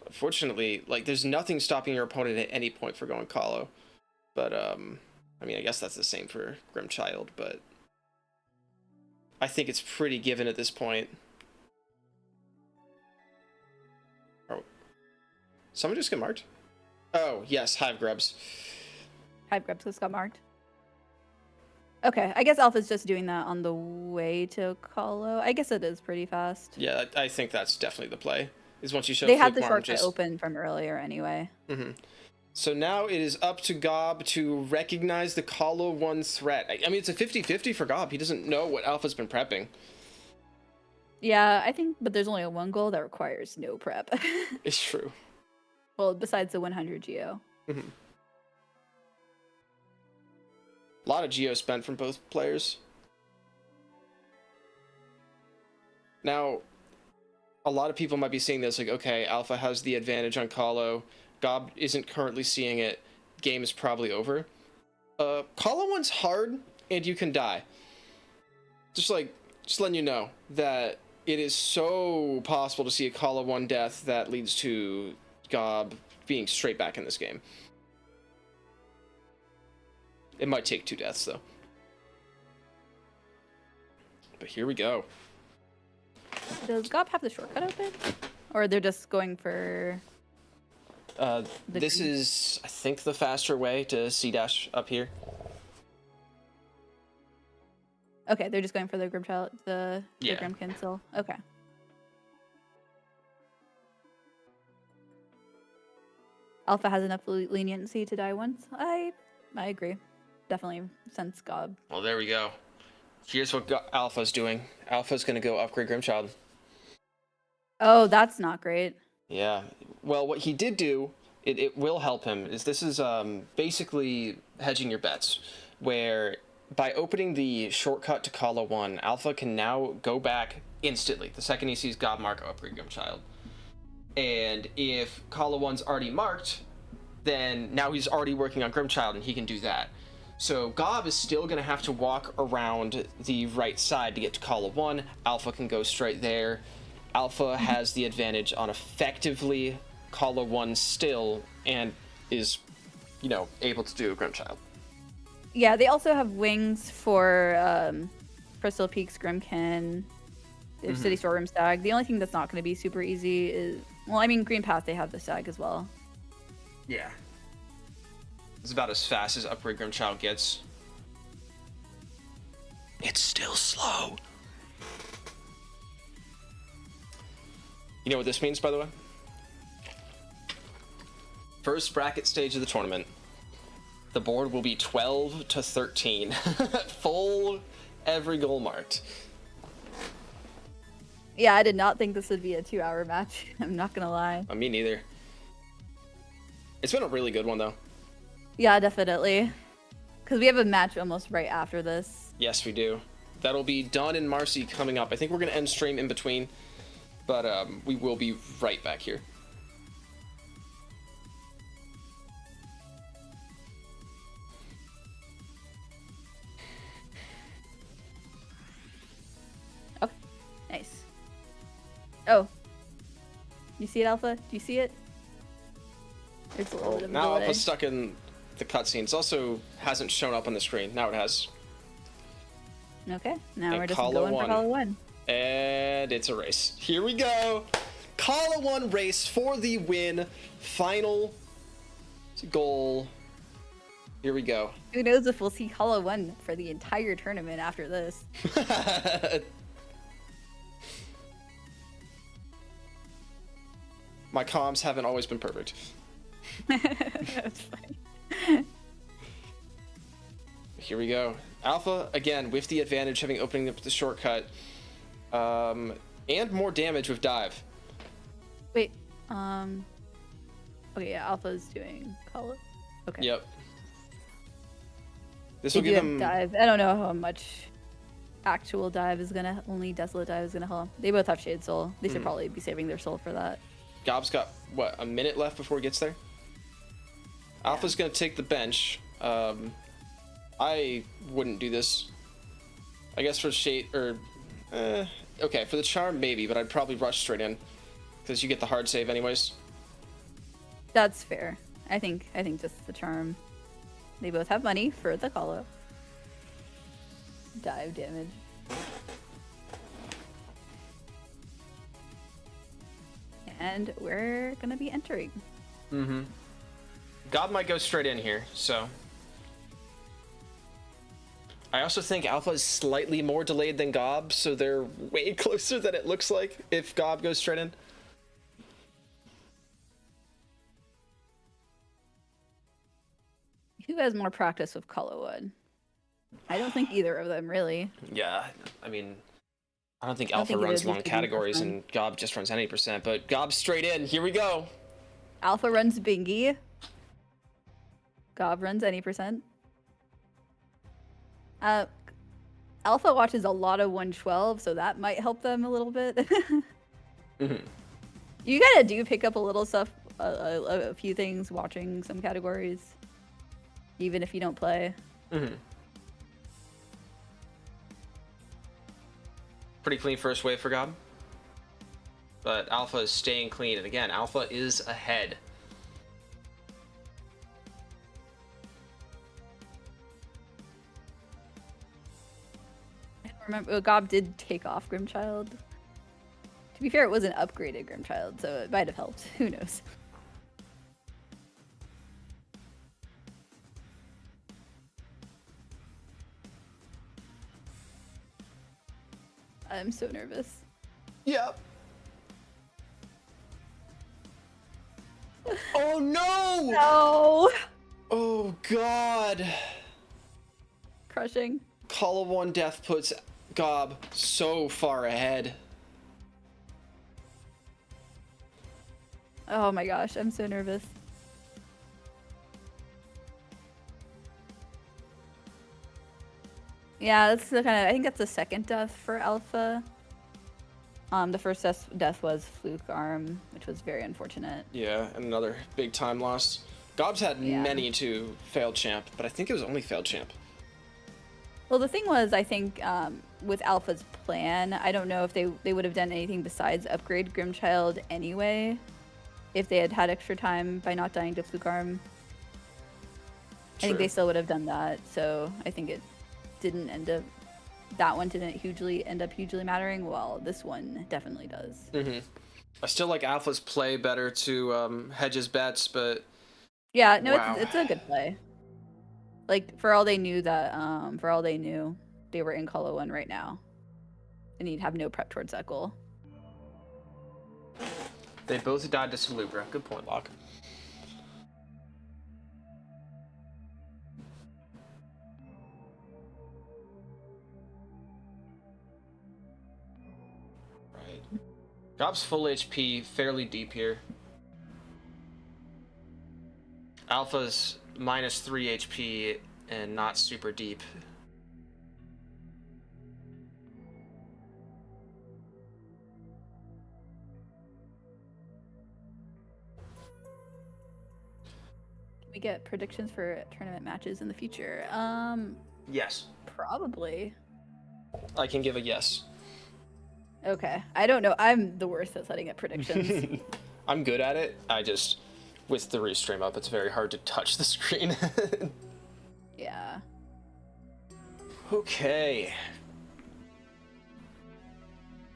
unfortunately, like, there's nothing stopping your opponent at any point for going Calo. But I mean, I guess that's the same for Grimchild, but I think it's pretty given at this point. Oh, someone just got marked? Oh yes, Hive Grubs. Hive Grubs just got marked. Okay, I guess Alpha's just doing that on the way to Calo. I guess it is pretty fast. Yeah, I think that's definitely the play. Is once you show they had the shortcut open from earlier anyway. Mm-hmm. So now it is up to Gaubbe to recognize the Calo 1 threat. I mean, it's a 50-50 for Gaubbe. He doesn't know what Alpha's been prepping. Yeah, I think, but there's only one goal that requires no prep. It's true. Well, besides the 100 Geo. Mm-hmm. A lot of Geo spent from both players. Now, a lot of people might be seeing this like, okay, Alpha has the advantage on Calo. Gaubbe isn't currently seeing it. Game is probably over. Calo 1's hard, and you can die. Just letting you know that it is so possible to see a Calo 1 death that leads to Gaubbe being straight back in this game. It might take 2 deaths, though. But here we go. Does Gaubbe have the shortcut open? Or they're just going for... this is, I think, the faster way to C-dash up here. Okay, they're just going for the Grimchild, the Grim cancel. Okay. Alpha has enough leniency to die once. I agree. Definitely sense Gaubbe. Well, there we go. Here's what Alpha's doing. Alpha's going to go upgrade Grimchild. Oh, that's not great. Yeah. Well, what he did do, it will help him, is this is basically hedging your bets, where by opening the shortcut to Calo 1, Alpha can now go back instantly, the second he sees Gaubbe mark upgrade Grimchild. And if Calo 1's already marked, then now he's already working on Grimchild, and he can do that. So Gaub is still going to have to walk around the right side to get to Kala 1. Alpha can go straight there. Alpha has the advantage on effectively Kala 1 still and is, you know, able to do a Grimchild. Yeah, they also have wings for Crystal Peaks, Grimkin, City Storeroom Stag. The only thing that's not going to be super easy is, well, I mean, Green Path, they have the Stag as well. Yeah. It's about as fast as Upgrade Grimchild gets. It's still slow. You know what this means, by the way? First bracket stage of the tournament. The board will be 12 to 13. Full every goal marked. Yeah, I did not think this would be a 2-hour match. I'm not going to lie. Me neither. It's been a really good one, though. Yeah, definitely. Because we have a match almost right after this. Yes, we do. That'll be Dunn and Marcy coming up. I think we're going to end stream in between, but we will be right back here. Okay, nice. Oh, you see it, Alpha? Do you see it? There's a little bit of a now delay. Alpha's stuck in the cutscenes. Also hasn't shown up on the screen. Now it has. Okay, now And we're just Kala going won. for Kala 1. And it's a race. Here we go. Kala 1 race for the win. Final goal. Here we go. Who knows if we'll see Kala 1 for the entire tournament after this. My comms haven't always been perfect. That's funny. Here we go. Alpha, again, with the advantage, having opening up the shortcut. And more damage with dive. Wait, okay, yeah, Alpha's doing Kala. Okay. Yep. This They will do give have him... dive. I don't know how much actual dive is gonna, only Desolate dive is gonna help. They both have Shade Soul. They should probably be saving their soul for that. Gaub's got, what, a minute left before he gets there? Alpha's gonna take the bench. I wouldn't do this. I guess for Shade, or... okay, for the Charm, maybe, but I'd probably rush straight in. Because you get the hard save anyways. That's fair. I think just the Charm. They both have money for the call-up. Dive damage. And we're gonna be entering. Gaub might go straight in here, so... I also think Alpha is slightly more delayed than Gaub, so they're way closer than it looks like if Gaub goes straight in. Who has more practice with Colorwood? I don't think either of them, really. Yeah, I mean, I don't think I don't Alpha think it runs is long just categories fun. and Gaub just runs any percent, but Gaub straight in. Here we go. Alpha runs Bingy. Gob runs any percent. Alpha watches a lot of 112, so that might help them a little bit. You gotta do pick up a little stuff, a few things watching some categories, even if you don't play. Pretty clean first wave for Gaub. But Alpha is staying clean, and again, Alpha is ahead. I don't remember, Gob did take off Grimchild. To be fair, it was an upgraded Grimchild, so it might have helped. Who knows? I'm so nervous. Yep. Oh no! No! Oh god! Crushing. Call of One Death puts Gaub so far ahead. Oh my gosh, I'm so nervous. Yeah, that's the kind of, I think that's the second death for Alpha. The first death was Fluke Arm, which was very unfortunate. Yeah, and another big time loss. Gobb's had Yeah. many to failed champ, but I think it was only failed champ. Well, the thing was, I think with Alpha's plan, I don't know if they would have done anything besides upgrade Grimchild anyway, if they had had extra time by not dying to Fluke Arm. I think they still would have done that, so I think it didn't end up, that one didn't end up hugely mattering, while this one definitely does. Mm-hmm. I still like Alpha's play better to hedge his bets, but... Yeah, no, wow. it's a good play. Like, for all they knew, they were in Colo 1 right now. And he'd have no prep towards that goal. They both died to Salubra. Good point, Locke. Right. Gobb's full HP, fairly deep here. Alpha's -3 HP and not super deep. We get predictions for tournament matches in the future. Yes. Probably. I can give a yes. Okay. I don't know. I'm the worst at setting up predictions. I'm good at it. I just, with the restream up, it's very hard to touch the screen. Yeah. Okay.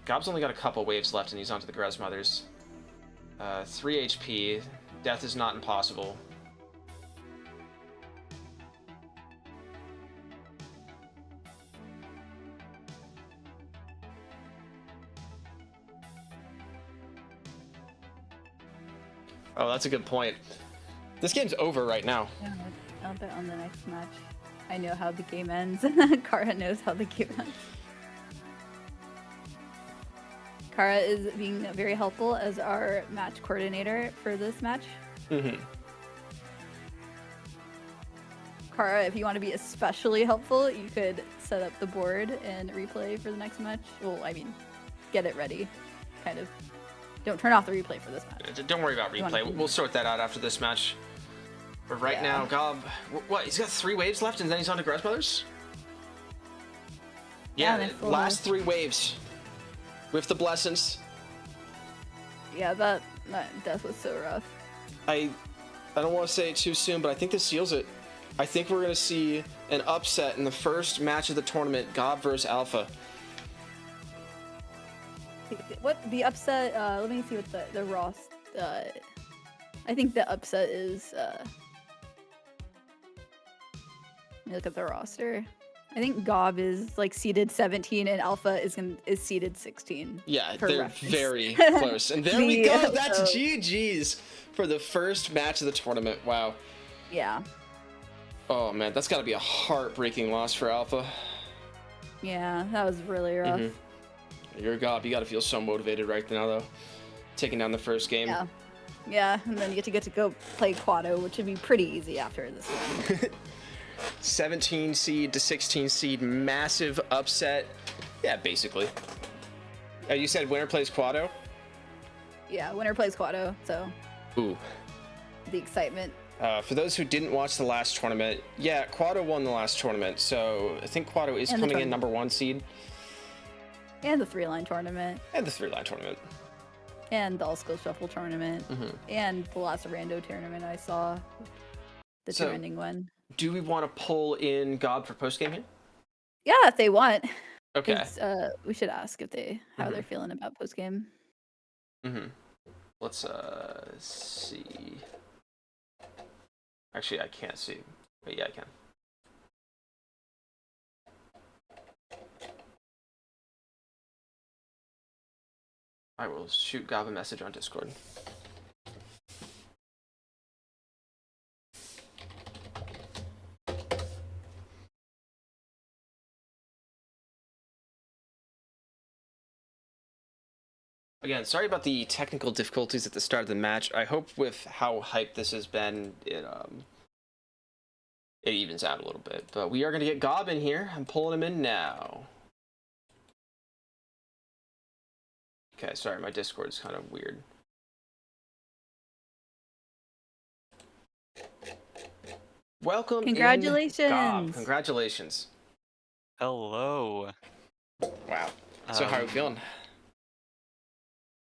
Gobb's only got a couple waves left and he's onto the Grez Mothers. 3 HP. Death is not impossible. Oh, that's a good point. This game's over right now. Yeah, I'll bet on the next match. I know how the game ends. Kara knows how the game ends. Kara is being very helpful as our match coordinator for this match. Mm-hmm. Kara, if you want to be especially helpful, you could set up the board and replay for the next match. Well, I mean, get it ready, kind of. Don't turn off the replay for this match. Don't worry about replay. We'll sort that out after this match. But right now, Gaubbe, what? He's got 3 waves left, and then he's on to Grez Mothers? Yeah, last 3 waves. With the blessings. Yeah, that death was so rough. I don't want to say it too soon, but I think this seals it. I think we're going to see an upset in the first match of the tournament, Gaubbe versus Alpha. What the upset? Let me see what the Ross. I think the upset is. Let me look at the roster. I think Gaubbe is like seeded 17 and Alpha is seeded 16. Yeah, they're reference. Very close. And there we go. That's GG's for the first match of the tournament. Wow. Yeah. Oh man, that's got to be a heartbreaking loss for Alpha. Yeah, that was really rough. Mm-hmm. You're Gaubbe. You got to feel so motivated right now, though. Taking down the first game. Yeah. Yeah, and then you get to go play Quado, which would be pretty easy after this one. 17 seed to 16 seed, massive upset. Yeah, basically. You said winner plays Quado? Yeah, winner plays Quado, so. Ooh. The excitement. For those who didn't watch the last tournament, yeah, Quado won the last tournament, so I think Quado is coming in number 1 seed. And the 3-line tournament. And the 3-line tournament. And the All Skill Shuffle tournament. Mm-hmm. And the last rando tournament I saw. The 2-ending one. Do we want to pull in Gaubbe for postgame here? Yeah, if they want. Okay. We should ask if how they're feeling about postgame. Mm-hmm. Let's see. Actually, I can't see. But yeah, I can. I will shoot Gaubbe a message on Discord. Again, sorry about the technical difficulties at the start of the match. I hope with how hyped this has been, it evens out a little bit. But we are going to get Gaubbe in here. I'm pulling him in now. Okay, sorry, my Discord is kind of weird. Welcome in, Gob. Congratulations. Congratulations. Hello. Wow. So how are you Um, feeling?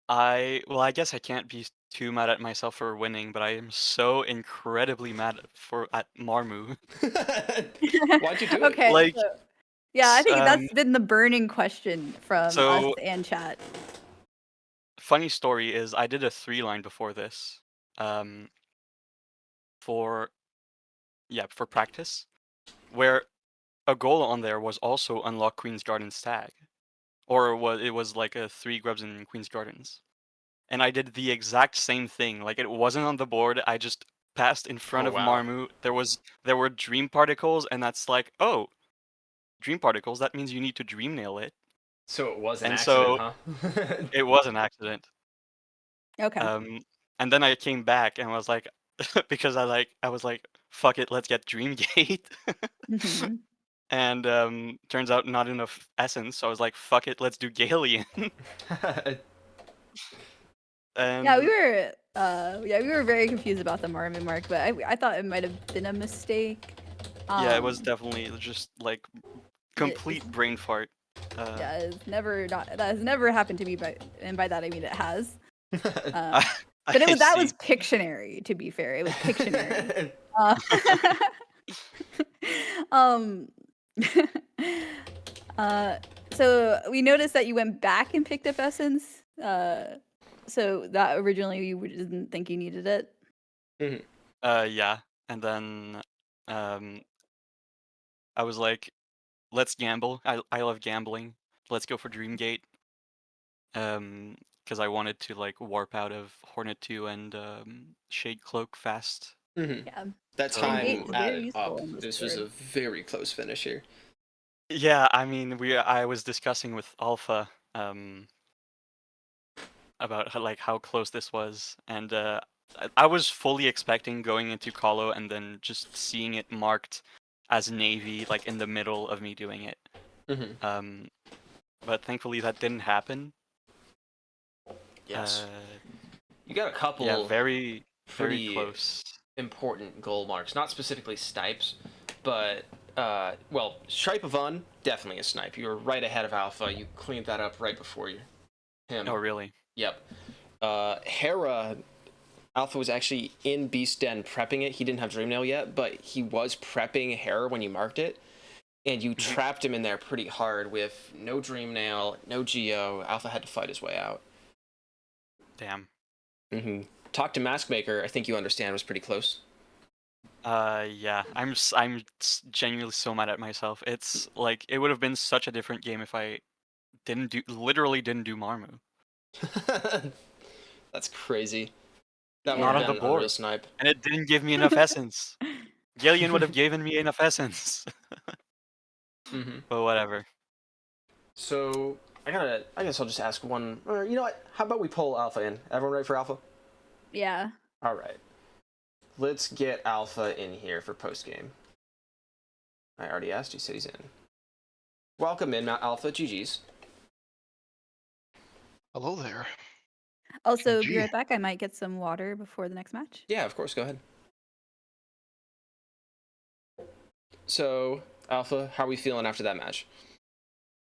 I guess I can't be too mad at myself for winning, but I am so incredibly mad at Marmu. Why'd you do it? Okay, Like, so yeah, I think um, that's been the burning question from us so and chat. funny story is I did a 3-line before this, um, for for practice, where a goal on there was also unlock Queen's Garden Stag, or it was like a 3 grubs in Queen's Gardens. And I did the exact same thing. Like it wasn't on the board. I just passed in front Oh of wow. Marmu. There were dream particles, and that's like, oh, dream particles. That means you need to dream nail it. So it was an And accident, so huh? it was an accident. Okay. And then I came back and was like, because I was like, fuck it, let's get Dreamgate. hmm And turns out not enough essence. So I was like, fuck it, let's do Galleon. Yeah, And we were very confused about the Marvin mark, but I thought it might have been a mistake. yeah, it was Um, definitely just like it's, complete brain fart. yeah, that has never happened to me, and by that I mean it has. I, But I that was see. Pictionary, to be fair. It was Pictionary. Uh, um, so we noticed that you went back and picked up Essence. So that originally you didn't think you needed it. Mhm. Yeah, and then um, I was like, let's gamble. I love gambling. Let's go for Dreamgate. Because I wanted to like warp out of Hornet 2 and Shade Cloak fast. Mhm. Yeah, That Dreamgate time So is very added useful up. on this This was board. a very close finish here. yeah, I mean, I was discussing with Alpha about how close this was, and I was fully expecting going into Colo and then just seeing it marked as Navy like in the middle of me doing it. Mhm. Um, but thankfully that didn't happen. Yes. Uh, You got a yeah, couple very, very pretty close. important goal marks. Not specifically snipes, but well, Stripe of Un, definitely a snipe. You were right ahead of Alpha. You cleaned that up right before Oh, him. really? Yep. Hera, Alpha was actually in Beast Den prepping it. He didn't have Dreamnail yet, but he was prepping Hera when you marked it. And you Mhm. trapped him in there pretty hard with no Dreamnail, no Geo. Alpha had to fight his way out. Damn. Mm-hmm. Talk to Maskmaker, I think you understand, was pretty close. Yeah, genuinely so mad at myself. It's like it would have been such a different game if I literally didn't do Marmu. That's crazy. That would Not have on Yeah. the been an unreal board. snipe. And it didn't give me enough essence. Galleon would have given me enough essence. Mm-hmm. But whatever. So I guess I'll just ask one. Or you know what? How about we pull Alpha in? Everyone ready for Alpha? Yeah. All right. Let's get Alpha in here for post game. I already asked. He said he's in. Welcome in, Alpha. GG's. Hello there. Also, be GG. right back. I might get some water before the next match. Yeah, of course. Go ahead. So, Alpha, how are we feeling after that match?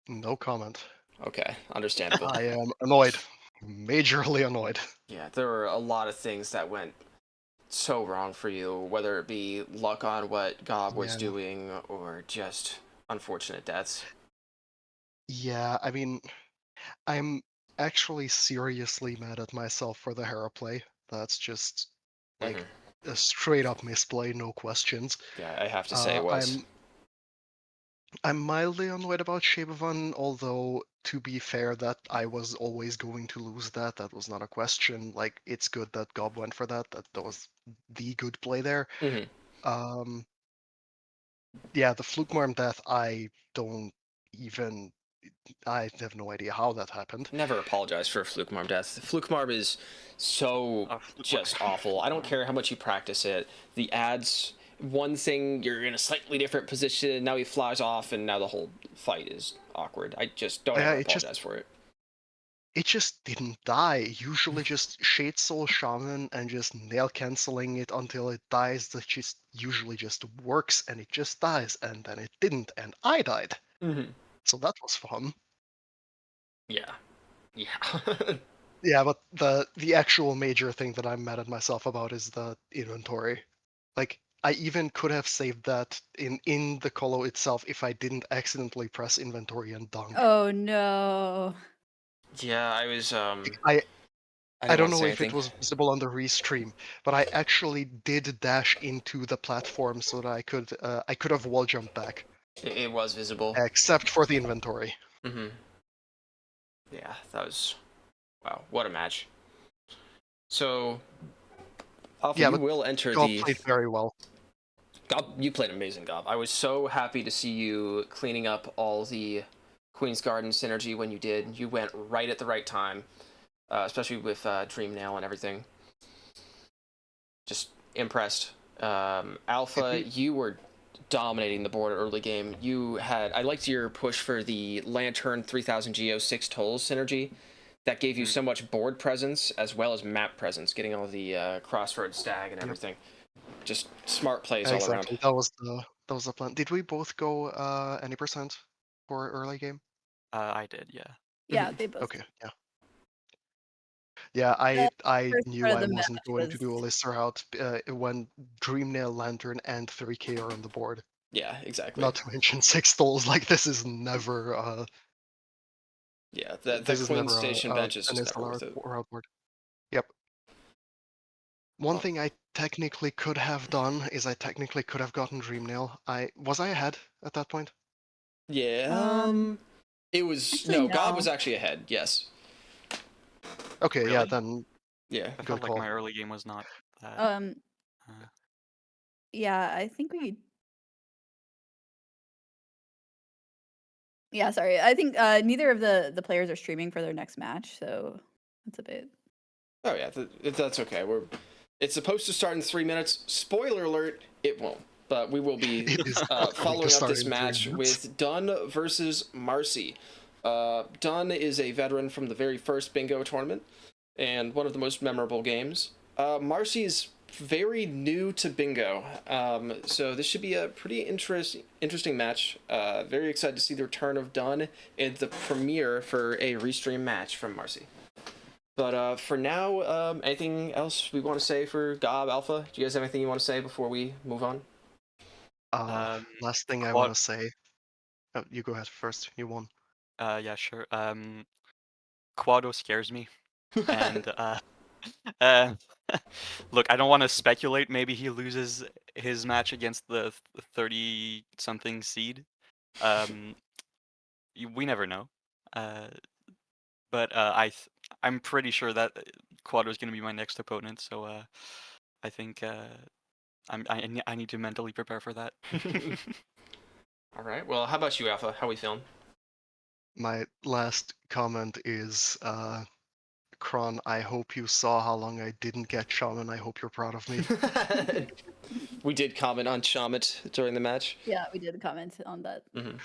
No comment. Okay, understandable. I am annoyed. Majorly annoyed. Yeah, there were a lot of things that went so wrong for you, whether it be luck on what Gob was Yeah. doing or just unfortunate deaths. Yeah, I mean, I'm actually seriously mad at myself for the Hera play. That's just, like, a straight up misplay, no questions. Yeah, I have to say it was. I'm mildly annoyed about Shape of Un, although, to be fair, that I was always going to lose that. That was not a question. Like, it's good that Gob went for that. That was the good play there. Um, yeah, the Flukmarm death, I don't even. I have no idea how that happened. Never apologize for a Fluke Marm death. Fluke Marm is so just awful. I don't care how much you practice it. The ads, one thing, you're in a slightly different position, now he flies off, and now the whole fight is awkward. I just don't Yeah, ever it just apologize for it. it just didn't die. Usually just Shade Soul Shaman and just nail canceling it until it dies. That just usually just works and it just dies, and then it didn't, and I died. Mm-hmm. So that was fun. Yeah. Yeah. Yeah, but the actual major thing that I'm mad at myself about is the inventory. Like, I even could have saved that in the colo itself if I didn't accidentally press inventory and dunk. Oh no. Yeah, I was I I I didn't don't want to know say if it anything. was visible on the restream, but I actually did dash into the platform so that I could have wall jumped back, It was visible. except for the inventory. Mm-hmm. Yeah, that was wow, what a match. So Alpha, Yeah, you but will enter Gob the played very well. Gob, you played amazing, Gob. I was so happy to see you cleaning up all the Queen's Garden synergy when you did. You went right at the right time, especially with Dream Nail and everything. Just impressed. Did Alpha, we? you were dominating the board early game. You had I liked your push for the Lantern 3000 Geo 6 tolls synergy. That gave you so much board presence as well as map presence, getting all the Crossroads stag and Yep, everything. Just smart plays all around. exactly. That was the plan. Did we both go any percent for early game? I did, yeah. Yeah, they both. Okay, yeah. Yeah, The I first knew part of I the wasn't match going to was do Alyssa route when Dreamnail Lantern and 3K are on the board. Yeah, exactly. Not to mention 6 stalls. Like this is never Yeah, that Queen Station bench is an just never SLR worth it. route board. Yep. One Oh, thing I technically could have done is I technically could have gotten Dreamnail. Was I ahead at that point? yeah. It was actually no. Gob no. was actually ahead. Yes. Okay, yeah, Really? then Yeah. I good felt like call. my early game was not that. Um Uh, yeah, I think we Yeah, sorry. I think neither of the players are streaming for their next match, so that's a bit. Oh yeah. That's okay. It's supposed to start in 3 minutes. Spoiler alert: it won't. But we will be It is not going to following up start this in 3 match minutes. with Dunn versus Marcy. Dunn is a veteran from the very first bingo tournament and one of the most memorable games. Marcy is very new to bingo, so this should be a pretty interesting match. Very excited to see the return of Dunn and the premiere for a restream match from Marcy. But for now, anything else we want to say for Gob Alpha? Do you guys have anything you want to say before we move on? Last thing I quad. want to say. Oh, you go ahead first. You won. Yeah, sure. Quado scares me, and uh, look, I don't want to speculate. Maybe he loses his match against the 30-something seed. We never know. But I'm pretty sure that Quado is going to be my next opponent. So I think I need to mentally prepare for that. All right. Well, how about you, Alpha? How we feeling? My last comment is Kron, I hope you saw how long I didn't get Shaman. I hope you're proud of me. We did comment on Shamit during the match. Yeah, we did comment on that. Mm-hmm.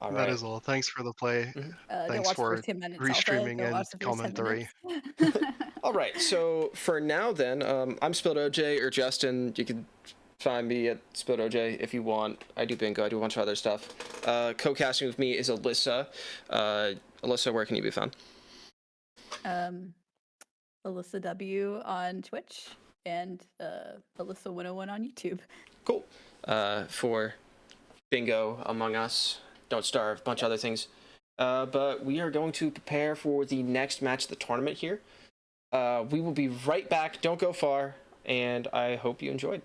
All That right. is all. Thanks for the play. Mhm. Don't Thanks watch the for first 10 minutes, Alpha. restreaming Don't and watch the first 10 commentary. minutes. All right. So for now, then, I'm Spilled OJ or Justin. You can find me at Spilled OJ if you want. I do bingo. I do a bunch of other stuff. Co-casting with me is Alyssa. Alyssa, where can you be found? Alyssa W on Twitch and Alyssa 101 on YouTube. Cool. For bingo, Among Us, Don't Starve, a bunch of other things. But we are going to prepare for the next match of the tournament here. We will be right back. Don't go far. And I hope you enjoyed.